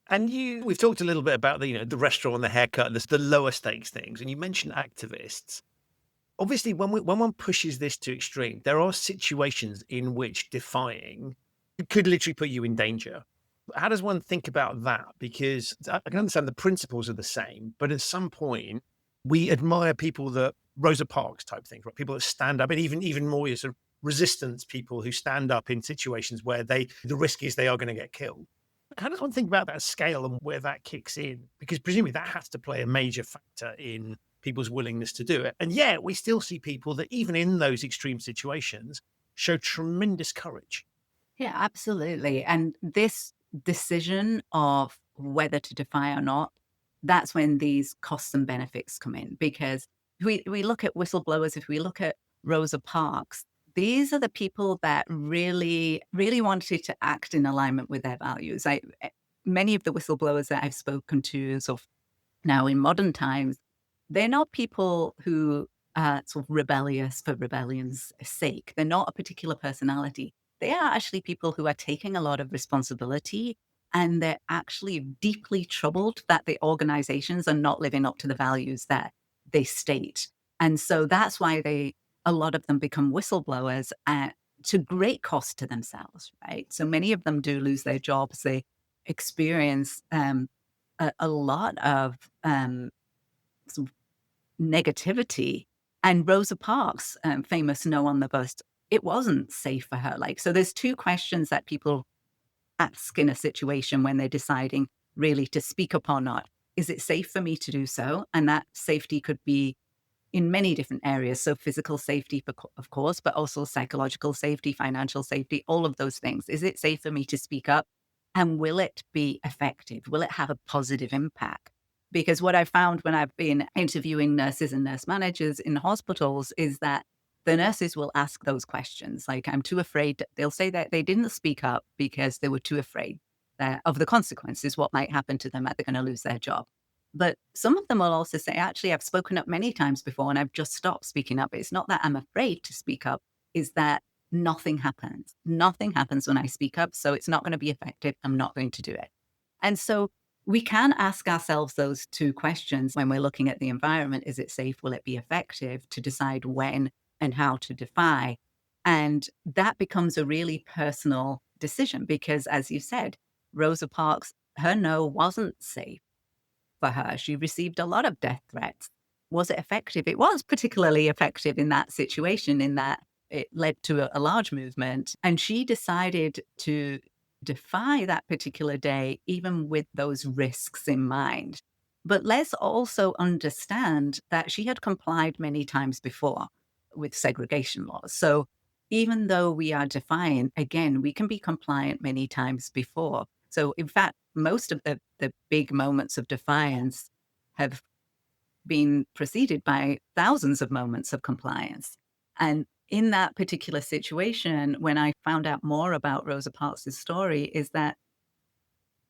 And we've talked a little bit about the restaurant and the haircut and the lower stakes things. And you mentioned activists. Obviously, when one pushes this to extreme, there are situations in which defying could literally put you in danger. How does one think about that? Because I can understand the principles are the same, but at some point, we admire people that Rosa Parks type things, right? People that stand up, and even more sort of resistance people who stand up in situations where the risk is they are going to get killed. How does one think about that scale and where that kicks in? Because presumably that has to play a major factor in people's willingness to do it. And yet we still see people that even in those extreme situations show tremendous courage. Yeah, absolutely. And this decision of whether to defy or not, that's when these costs and benefits come in. Because we look at whistleblowers, if we look at Rosa Parks, these are the people that really, really wanted to act in alignment with their values. Many of the whistleblowers that I've spoken to sort of now in modern times, they're not people who are sort of rebellious for rebellion's sake. They're not a particular personality. They are actually people who are taking a lot of responsibility, and they're actually deeply troubled that the organizations are not living up to the values that they state. And so that's why a lot of them become whistleblowers to great cost to themselves, right? So many of them do lose their jobs. They experience a lot of sort of negativity. And Rosa Parks, famous "No on the Bus," it wasn't safe for her. So there's two questions that people ask in a situation when they're deciding really to speak up or not. Is it safe for me to do so? And that safety could be in many different areas. So physical safety, of course, but also psychological safety, financial safety, all of those things. Is it safe for me to speak up? And will it be effective? Will it have a positive impact? Because what I found when I've been interviewing nurses and nurse managers in hospitals is that the nurses will ask those questions. Like, I'm too afraid. They'll say that they didn't speak up because they were too afraid of the consequences, what might happen to them, that they're going to lose their job. But some of them will also say, actually, I've spoken up many times before and I've just stopped speaking up. It's not that I'm afraid to speak up, is that nothing happens. Nothing happens when I speak up. So it's not going to be effective. I'm not going to do it. And so we can ask ourselves those two questions when we're looking at the environment. Is it safe? Will it be effective? To decide when and how to defy. And that becomes a really personal decision because, as you said, Rosa Parks, her no wasn't safe for her. She received a lot of death threats. Was it effective? It was particularly effective in that situation, in that it led to a large movement. And she decided to defy that particular day, even with those risks in mind. But let's also understand that she had complied many times before with segregation laws. So even though we are defiant, again, we can be compliant many times before. So in fact, most of the big moments of defiance have been preceded by thousands of moments of compliance. And in that particular situation, when I found out more about Rosa Parks' story, is that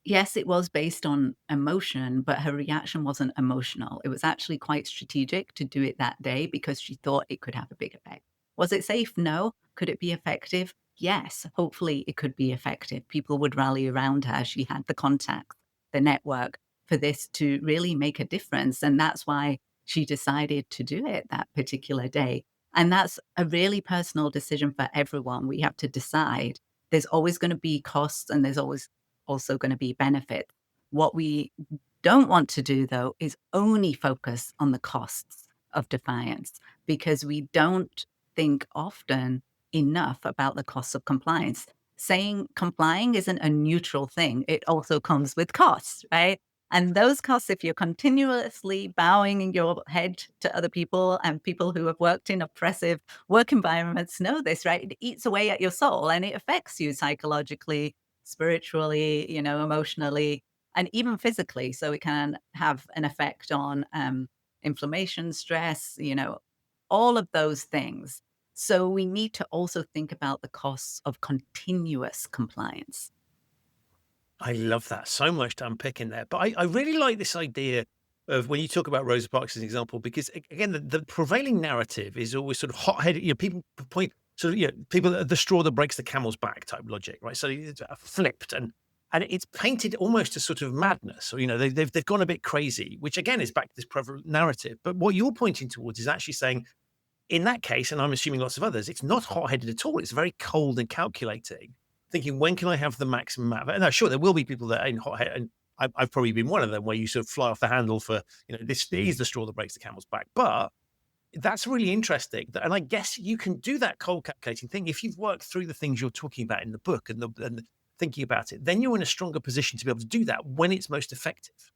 yes, it was based on emotion, but her reaction wasn't emotional. It was actually quite strategic to do it that day because she thought it could have a big effect. Was it safe? No. Could it be effective? Yes. Hopefully, it could be effective. People would rally around her. She had the contacts, the network for this to really make a difference. And that's why she decided to do it that particular day. And that's a really personal decision for everyone. We have to decide. There's always going to be costs and there's always also going to be benefits. What we don't want to do, though, is only focus on the costs of defiance because we don't think often enough about the costs of compliance. Saying complying isn't a neutral thing. It also comes with costs, right? And those costs, if you're continuously bowing your head to other people, and people who have worked in oppressive work environments know this, right? It eats away at your soul and it affects you psychologically, spiritually, emotionally, and even physically. So it can have an effect on inflammation, stress, all of those things. So we need to also think about the costs of continuous compliance. I love that. So much to unpick in there. But I really like this idea of when you talk about Rosa Parks as an example, because again, the prevailing narrative is always sort of hot-headed. People point sort of, people the straw that breaks the camel's back type logic, right? So it's flipped and it's painted almost as sort of madness, or they've gone a bit crazy, which again is back to this prevalent narrative. But what you're pointing towards is actually saying, in that case, and I'm assuming lots of others, it's not hot-headed at all. It's very cold and calculating, thinking, when can I have the maximum amount? And now, sure, there will be people that ain't hot-headed, and I've probably been one of them, where you sort of fly off the handle for, this is the straw that breaks the camel's back. But that's really interesting. And I guess you can do that cold calculating thing if you've worked through the things you're talking about in the book and thinking about it. Then you're in a stronger position to be able to do that when it's most effective.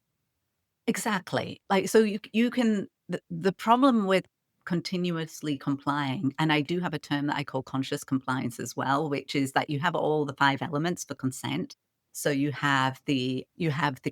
Exactly. Like, so you can, the problem with continuously complying, and I do have a term that I call conscious compliance as well, which is that you have all the 5 elements for consent. So you have the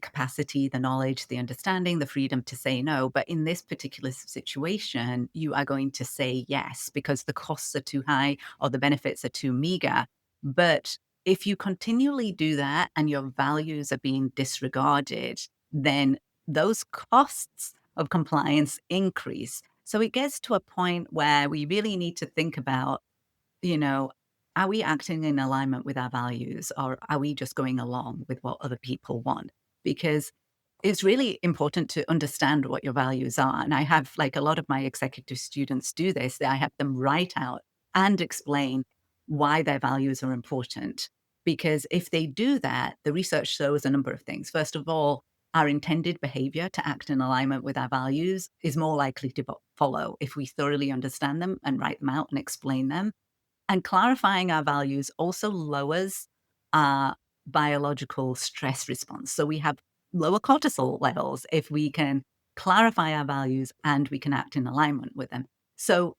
capacity, the knowledge, the understanding, the freedom to say no. But in this particular situation, you are going to say yes because the costs are too high or the benefits are too meager. But if you continually do that and your values are being disregarded, then those costs of compliance increase. So it gets to a point where we really need to think about, are we acting in alignment with our values, or are we just going along with what other people want? Because it's really important to understand what your values are. And I have, like, a lot of my executive students do this. I have them write out and explain why their values are important. Because if they do that, the research shows a number of things. First of all, our intended behavior to act in alignment with our values is more likely to follow if we thoroughly understand them and write them out and explain them. And clarifying our values also lowers our biological stress response. So we have lower cortisol levels if we can clarify our values and we can act in alignment with them. So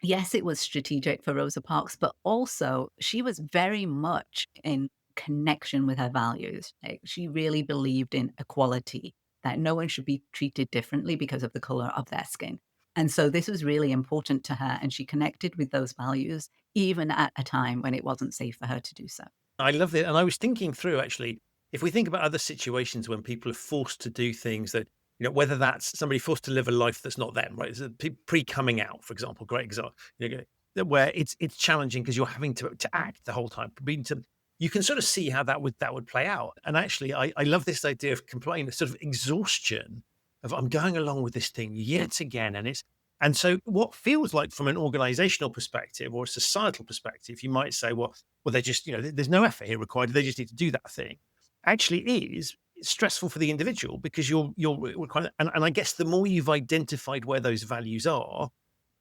yes, it was strategic for Rosa Parks, but also she was very much in connection with her values. Like, she really believed in equality, that no one should be treated differently because of the color of their skin. And so this was really important to her, and she connected with those values even at a time when it wasn't safe for her to do so. I love it. And I was thinking through, actually, if we think about other situations when people are forced to do things that, whether that's somebody forced to live a life that's not them, right? It's a pre-coming out, for example, great example, where it's challenging because you're having to act the whole time. You can sort of see how that would play out. And actually, I love this idea of complaint, sort of exhaustion of I'm going along with this thing yet again, and so what feels like from an organizational perspective or a societal perspective, you might say, well, they just, there's no effort here required. They just need to do that thing. Actually, it is stressful for the individual because you're kind of, and I guess the more you've identified where those values are,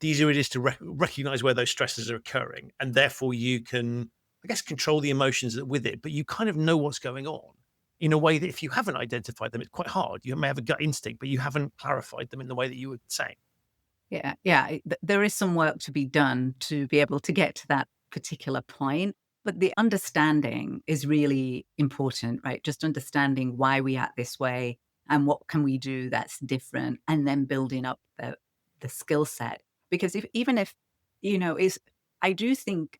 the easier it is to recognize where those stresses are occurring, and therefore you can, I guess, control the emotions with it. But you kind of know what's going on in a way that if you haven't identified them, it's quite hard. You may have a gut instinct, but you haven't clarified them in the way that you would say. Yeah, yeah. There is some work to be done to be able to get to that particular point. But the understanding is really important, right? Just understanding why we act this way and what can we do that's different, and then building up the skill set. Because even if, is I do think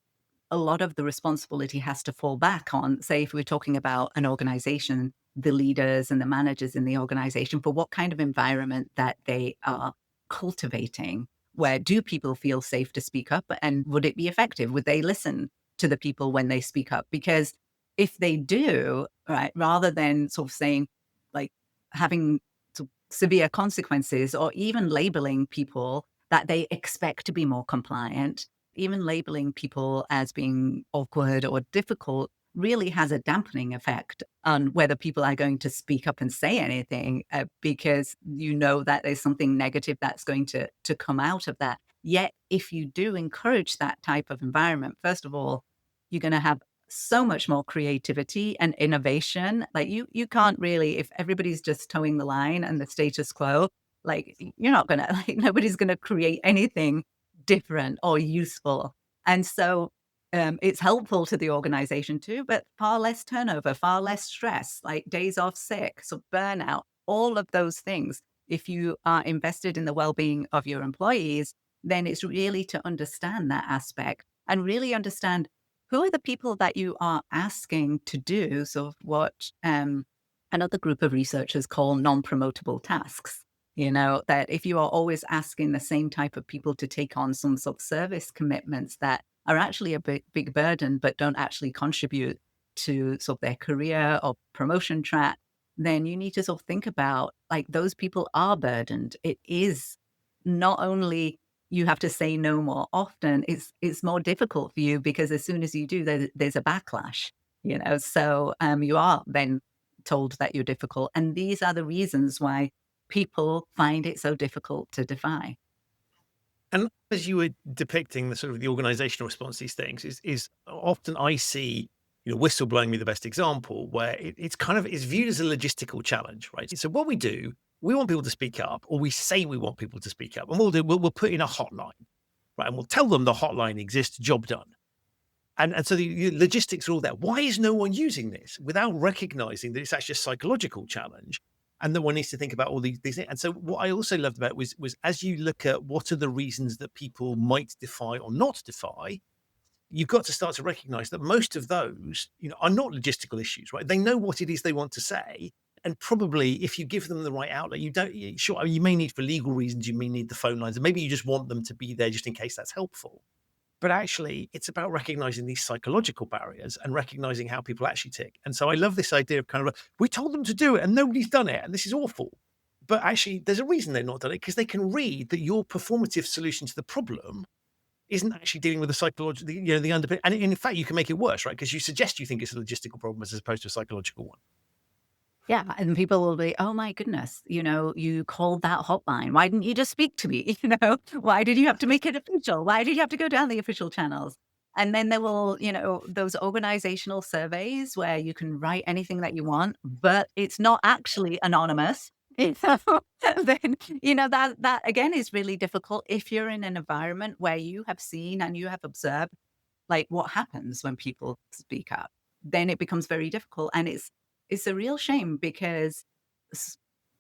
a lot of the responsibility has to fall back on, say, if we're talking about an organization, the leaders and the managers in the organization, for what kind of environment that they are cultivating. Where do people feel safe to speak up, and would it be effective? Would they listen to the people when they speak up? Because if they do, right, rather than sort of saying, like, having severe consequences, or even labeling people that they expect to be more compliant, even labeling people as being awkward or difficult, really has a dampening effect on whether people are going to speak up and say anything, because that there's something negative that's going to come out of that. Yet, if you do encourage that type of environment, first of all, you're going to have so much more creativity and innovation. Like you can't really, if everybody's just towing the line and the status quo, like you're not going to, like nobody's going to create anything different or useful. And so it's helpful to the organization too, but far less turnover, far less stress, like days off sick, so burnout, all of those things. If you are invested in the well-being of your employees, then it's really to understand that aspect and really understand who are the people that you are asking to do sort of what another group of researchers call non-promotable tasks. That if you are always asking the same type of people to take on some sort of service commitments that are actually a big burden, but don't actually contribute to sort of their career or promotion track, then you need to sort of think about, like, those people are burdened. It is not only you have to say no more often, it's more difficult for you because as soon as you do, there's a backlash, so you are then told that you're difficult. And these are the reasons why people find it so difficult to defy. And as you were depicting the sort of the organizational response to these things, is often I see, whistleblowing be the best example, where it's viewed as a logistical challenge, right? So what we do, we want people to speak up, or we say we want people to speak up, and we'll put in a hotline, right? And we'll tell them the hotline exists, job done. And so the logistics are all there. Why is no one using this without recognizing that it's actually a psychological challenge? And that one needs to think about all these things. And so what I also loved about it was as you look at what are the reasons that people might defy or not defy, you've got to start to recognize that most of those, are not logistical issues, right? They know what it is they want to say. And probably if you give them the right outlet, you may need for legal reasons, you may need the phone lines, and maybe you just want them to be there just in case that's helpful. But actually, it's about recognizing these psychological barriers and recognizing how people actually tick. And so I love this idea of kind of, we told them to do it and nobody's done it, and this is awful. But actually, there's a reason they've not done it, because they can read that your performative solution to the problem isn't actually dealing with the psychological, the underpin. And in fact, you can make it worse, right? Because you suggest you think it's a logistical problem as opposed to a psychological one. Yeah, and people will be, "Oh my goodness, you called that hotline. Why didn't you just speak to me?" "Why did you have to make it official? Why did you have to go down the official channels?" And then there will, those organizational surveys where you can write anything that you want, but it's not actually anonymous. Then, that again is really difficult if you're in an environment where you have seen and you have observed, like, what happens when people speak up. Then it becomes very difficult, and it's a real shame because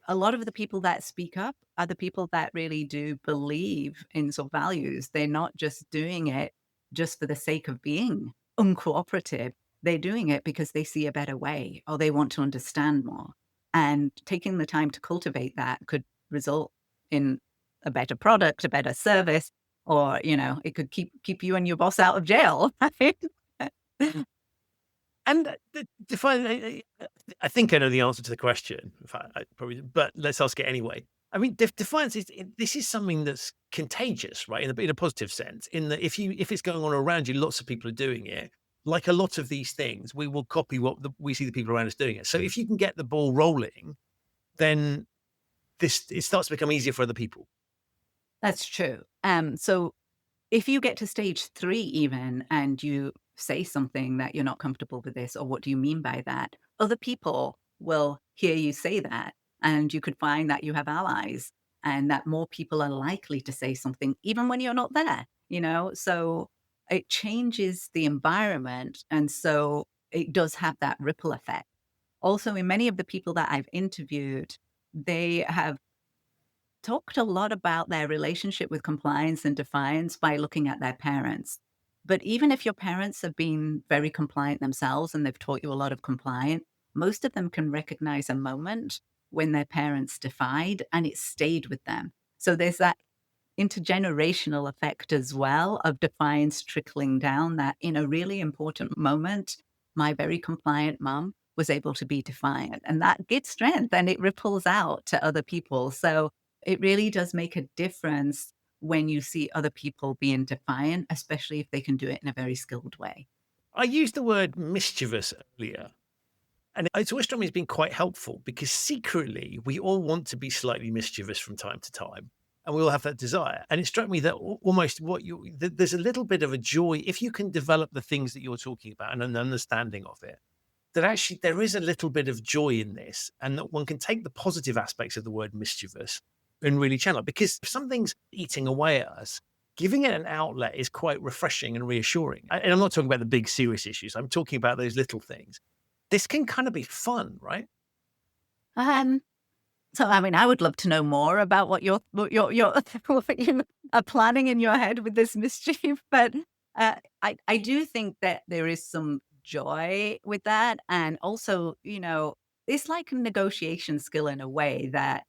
a lot of the people that speak up are the people that really do believe in sort of values. They're not just doing it just for the sake of being uncooperative. They're doing it because they see a better way or they want to understand more. And taking the time to cultivate that could result in a better product, a better service, or, it could keep you and your boss out of jail. Right? And define. I think I know the answer to the question. In fact, but let's ask it anyway. I mean, defiance this is something that's contagious, right? In a positive sense. In that, if it's going on around you, lots of people are doing it. Like a lot of these things, we will copy we see the people around us doing it. So if you can get the ball rolling, then it starts to become easier for other people. That's true. So if you get to stage 3 even, and you say something that you're not comfortable with this, or what do you mean by that? Other people will hear you say that, and you could find that you have allies and that more people are likely to say something even when you're not there. So it changes the environment. And so it does have that ripple effect. Also, in many of the people that I've interviewed, they have talked a lot about their relationship with compliance and defiance by looking at their parents. But even if your parents have been very compliant themselves and they've taught you a lot of compliance, most of them can recognize a moment when their parents defied and it stayed with them. So there's that intergenerational effect as well of defiance trickling down, that in a really important moment, my very compliant mum was able to be defiant, and that gives strength and it ripples out to other people. So it really does make a difference when you see other people being defiant, especially if they can do it in a very skilled way. I used the word mischievous earlier. And it's always struck me as being quite helpful because secretly we all want to be slightly mischievous from time to time. And we all have that desire. And it struck me that almost there's a little bit of a joy if you can develop the things that you're talking about and an understanding of it, that actually there is a little bit of joy in this, and that one can take the positive aspects of the word mischievous and really channel it. Because if something's eating away at us, giving it an outlet is quite refreshing and reassuring. And I'm not talking about the big serious issues. I'm talking about those little things. This can kind of be fun, right? So, I mean, I would love to know more about what what you are planning in your head with this mischief. But I do think that there is some joy with that. And also, it's like a negotiation skill in a way that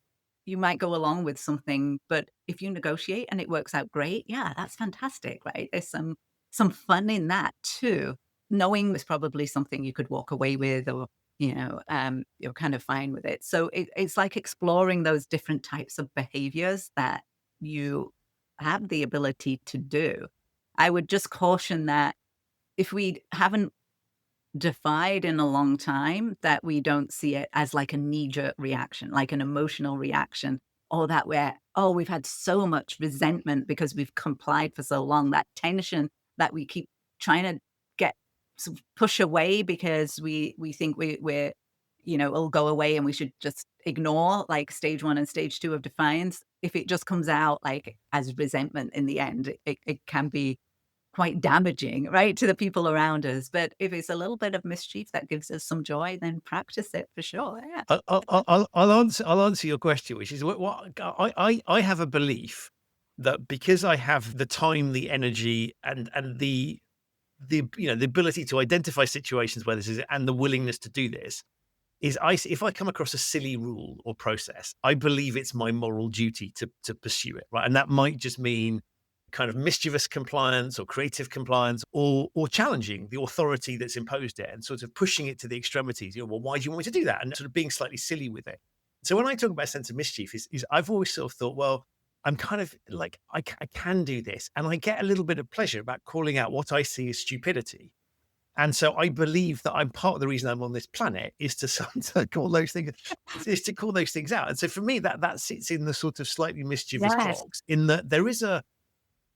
you might go along with something, but if you negotiate and it works out great, yeah, that's fantastic, right? There's some fun in that too. Knowing it's probably something you could walk away with, or you're kind of fine with it. So it's like exploring those different types of behaviors that you have the ability to do. I would just caution that if we haven't defied in a long time, that we don't see it as like a knee-jerk reaction, like an emotional reaction, or that we've had so much resentment because we've complied for so long, that tension that we keep trying to get push away because we think we're it'll go away and we should just ignore like stage 1 and stage 2 of defiance. If it just comes out like as resentment in the end, it can be quite damaging, right, to the people around us. But if it's a little bit of mischief that gives us some joy, then practice it for sure. Yeah. I'll answer your question, which is what I have a belief that because I have the time, the energy, and the ability to identify situations where this is, and the willingness to do this, if I come across a silly rule or process, I believe it's my moral duty to pursue it, right? And that might just mean kind of mischievous compliance or creative compliance, or challenging the authority that's imposed it and sort of pushing it to the extremities. Well, why do you want me to do that? And sort of being slightly silly with it. So when I talk about a sense of mischief, is I've always sort of thought, well, I'm kind of like, I can do this. And I get a little bit of pleasure about calling out what I see as stupidity. And so I believe that I'm part of the reason I'm on this planet is to call those things, is to call those things out. And so for me, that sits in the sort of slightly mischievous box, in that there is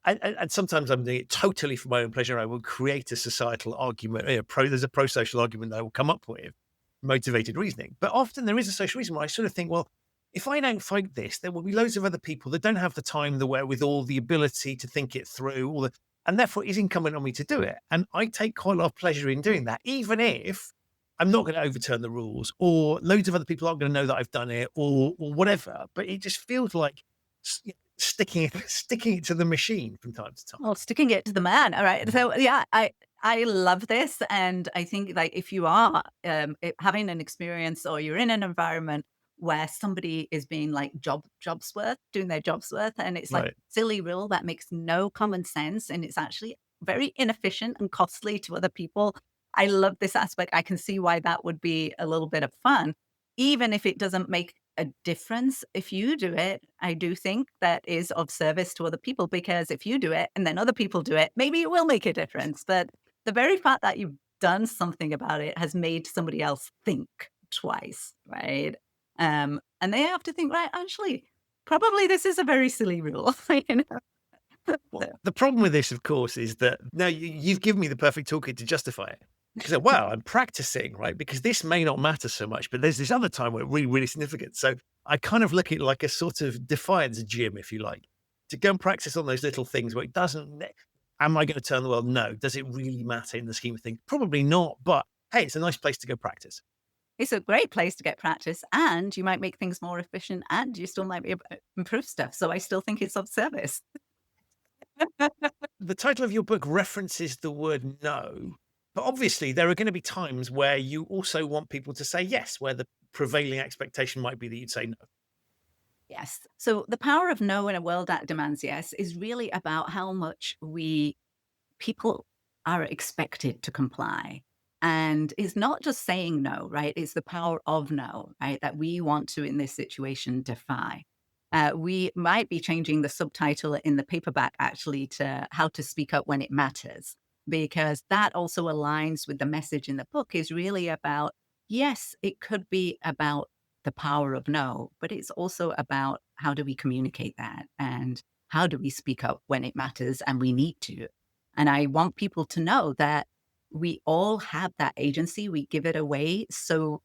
and sometimes I'm doing it totally for my own pleasure. I will create a societal argument. There's a pro-social argument that I will come up with, motivated reasoning. But often there is a social reason where I sort of think, well, if I don't fight this, there will be loads of other people that don't have the time, the wherewithal, the ability to think it through, and therefore it is incumbent on me to do it. And I take quite a lot of pleasure in doing that, even if I'm not going to overturn the rules, or loads of other people aren't going to know that I've done it, or whatever. But it just feels like sticking it to the machine from time to time. Well, sticking it to the man. All right. So yeah, I I love this. And I think like if you are having an experience or you're in an environment where somebody is being like jobs worth, doing their jobs worth, and it's like Right. silly rule that makes no common sense and it's actually very inefficient and costly to other people. I love this aspect. I can see why that would be a little bit of fun, even if it doesn't make a difference. If you do it, I do think that is of service to other people, because if you do it and then other people do it, maybe it will make a difference. But the very fact that you've done something about it has made somebody else think twice, right? And they have to think, right, actually, probably this is a very silly rule. You know? Well, So, the problem with this, of course, is that now you've given me the perfect toolkit to justify it. Because, wow, I'm practicing, right? Because this may not matter so much, but there's this other time where it's really, really significant. So I kind of look at it like a sort of defiance gym, if you like, to go and practice on those little things where it doesn't, am I going to turn the world? No. Does it really matter in the scheme of things? Probably not. But hey, it's a nice place to go practice. it's a great place to get practice, and you might make things more efficient, and you still might be able to improve stuff. So I still think it's of service. The title of your book references the word no, but obviously there are going to be times where you also want people to say yes, where the prevailing expectation might be that you'd say no. Yes. So the power of no in a world that demands yes is really about how much people are expected to comply. And it's not just saying no, right? It's the power of no, right? That we want to, in this situation, defy. We might be changing the subtitle in the paperback actually to how to speak up when it matters, because that also aligns with the message in the book is really about, yes, it could be about the power of no, but it's also about how do we communicate that and how do we speak up when it matters and we need to. And I want people to know that we all have that agency. We give it away so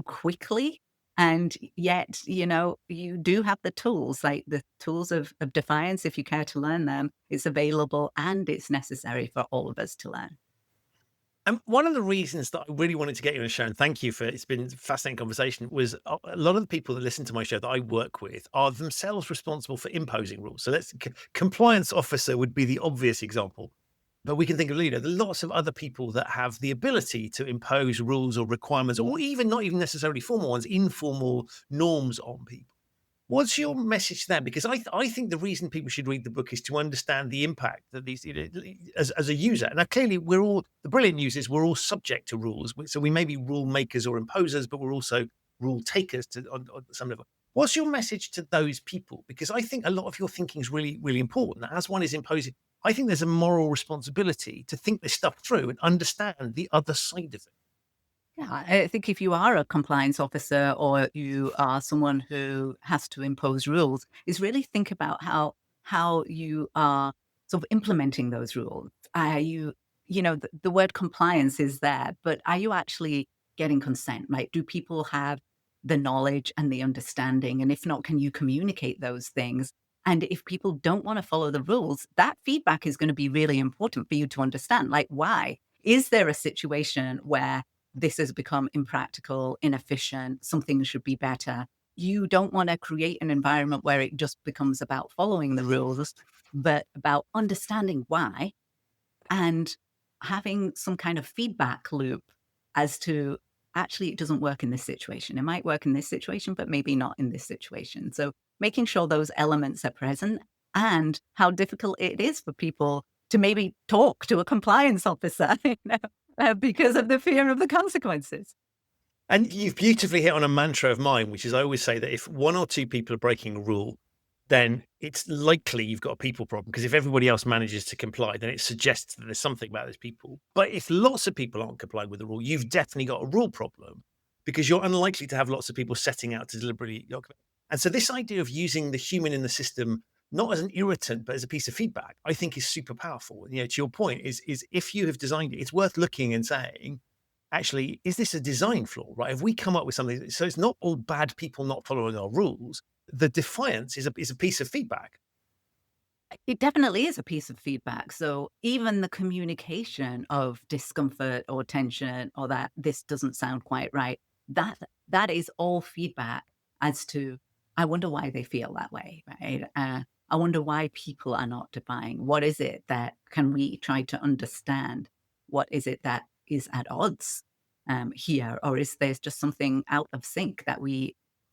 quickly. And yet, you do have the tools, like the tools of defiance, if you care to learn them. It's available and it's necessary for all of us to learn. And one of the reasons that I really wanted to get you on the show, and thank you for it's been a fascinating conversation, was a lot of the people that listen to my show that I work with are themselves responsible for imposing rules. So compliance officer would be the obvious example. But we can think of, lots of other people that have the ability to impose rules or requirements, or even not even necessarily formal ones, informal norms on people. What's your message to them? Because I think the reason people should read the book is to understand the impact that these, as a user. Now, clearly, the brilliant news is we're all subject to rules. So we may be rule makers or imposers, but we're also rule takers on some level. What's your message to those people? Because I think a lot of your thinking is really, really important. As one is imposing, I think there's a moral responsibility to think this stuff through and understand the other side of it. Yeah, I think if you are a compliance officer or you are someone who has to impose rules, is really think about how you are sort of implementing those rules. Are you, the word compliance is there, but are you actually getting consent? Right? Do people have the knowledge and the understanding? And if not, can you communicate those things? And if people don't want to follow the rules, that feedback is going to be really important for you to understand. Like, why? Is there a situation where this has become impractical, inefficient, something should be better? You don't want to create an environment where it just becomes about following the rules, but about understanding why and having some kind of feedback loop as to actually it doesn't work in this situation. It might work in this situation, but maybe not in this situation. So making sure those elements are present and how difficult it is for people to maybe talk to a compliance officer, because of the fear of the consequences. And you've beautifully hit on a mantra of mine, which is I always say that if one or two people are breaking a rule, then it's likely you've got a people problem. Because if everybody else manages to comply, then it suggests that there's something about those people. But if lots of people aren't complying with the rule, you've definitely got a rule problem because you're unlikely to have lots of people setting out to deliberately. And so this idea of using the human in the system not as an irritant, but as a piece of feedback, I think is super powerful. To your point is if you have designed it, it's worth looking and saying, actually, is this a design flaw, right? If we come up with something, so it's not all bad people not following our rules. The defiance is a piece of feedback. It definitely is a piece of feedback. So even the communication of discomfort or tension or that this doesn't sound quite right, that is all feedback as to, I wonder why they feel that way, right? I wonder why people are not defying. What is it that can we try to understand? what is it that is at odds here? Or is there just something out of sync that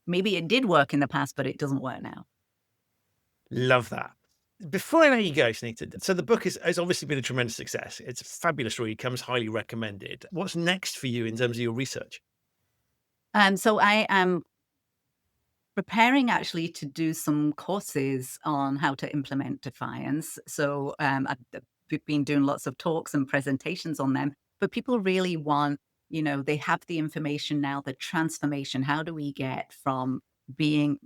maybe it did work in the past, but it doesn't work now? Love that. Before I let you go, Sunita, so the book has obviously been a tremendous success. It's a fabulous read, comes highly recommended. What's next for you in terms of your research? So I am preparing actually to do some courses on how to implement Defiance. So we've been doing lots of talks and presentations on them, but people really want, they have the information now, the transformation. How do we get from being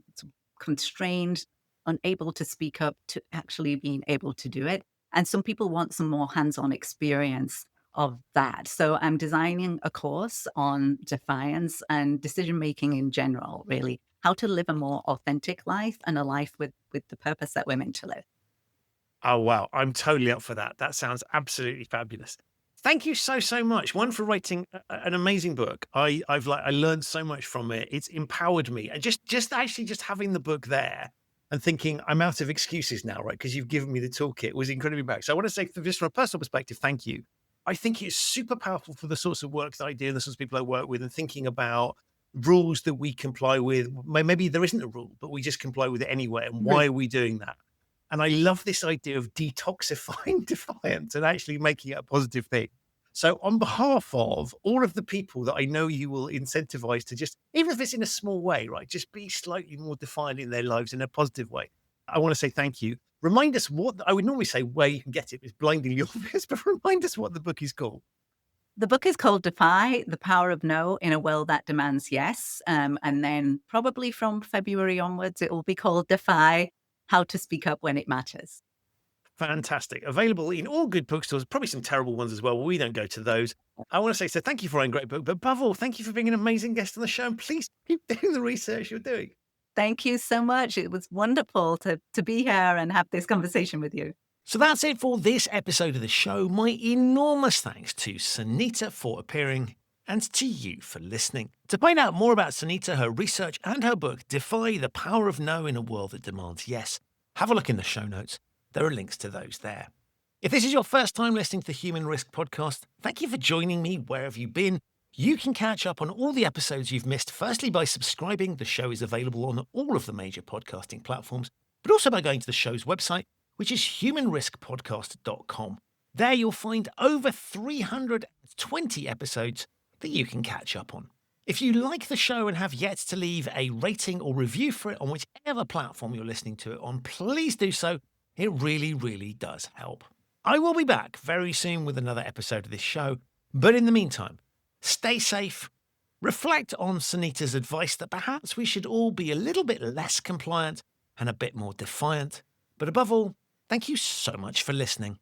constrained, unable to speak up, to actually being able to do it? And some people want some more hands-on experience of that. So I'm designing a course on defiance and decision making in general, really, how to live a more authentic life and a life with the purpose that we're meant to live. Oh, wow. I'm totally up for that. That sounds absolutely fabulous. Thank you so much. One, for writing an amazing book. I learned so much from it. It's empowered me. And just having the book there and thinking I'm out of excuses now, right? Because you've given me the toolkit was incredibly empowering. So I want to say, just from a personal perspective, thank you. I think it's super powerful for the sorts of work that I do and the sorts of people I work with, and thinking about rules that we comply with. Maybe there isn't a rule, but we just comply with it anyway. And why are we doing that? And I love this idea of detoxifying defiance and actually making it a positive thing. So on behalf of all of the people that I know you will incentivize to just, even if it's in a small way, right, just be slightly more defiant in their lives in a positive way, I want to say thank you. Remind us what, I would normally say where you can get it is blindingly obvious, but remind us what the book is called. The book is called Defy: The Power of No in a World That Demands Yes. And then probably from February onwards, it will be called Defy: How to Speak Up When It Matters. Fantastic. Available in all good bookstores, probably some terrible ones as well. We don't go to those. I want to say, so thank you for writing a great book, but above all, thank you for being an amazing guest on the show. And please keep doing the research you're doing. Thank you so much. It was wonderful to be here and have this conversation with you. So that's it for this episode of the show. My enormous thanks to Sunita for appearing and to you for listening. To find out more about Sunita, her research and her book, Defy: The Power of No in a World That Demands Yes, have a look in the show notes. There are links to those there. If this is your first time listening to the Human Risk podcast, thank you for joining me wherever you've been. You can catch up on all the episodes you've missed, firstly by subscribing. The show is available on all of the major podcasting platforms, but also by going to the show's website, which is humanriskpodcast.com. There you'll find over 320 episodes that you can catch up on. If you like the show and have yet to leave a rating or review for it on whichever platform you're listening to it on, please do so. It really does help. I will be back very soon with another episode of this show, but in the meantime, stay safe, reflect on Sunita's advice that perhaps we should all be a little bit less compliant and a bit more defiant, but above all, thank you so much for listening.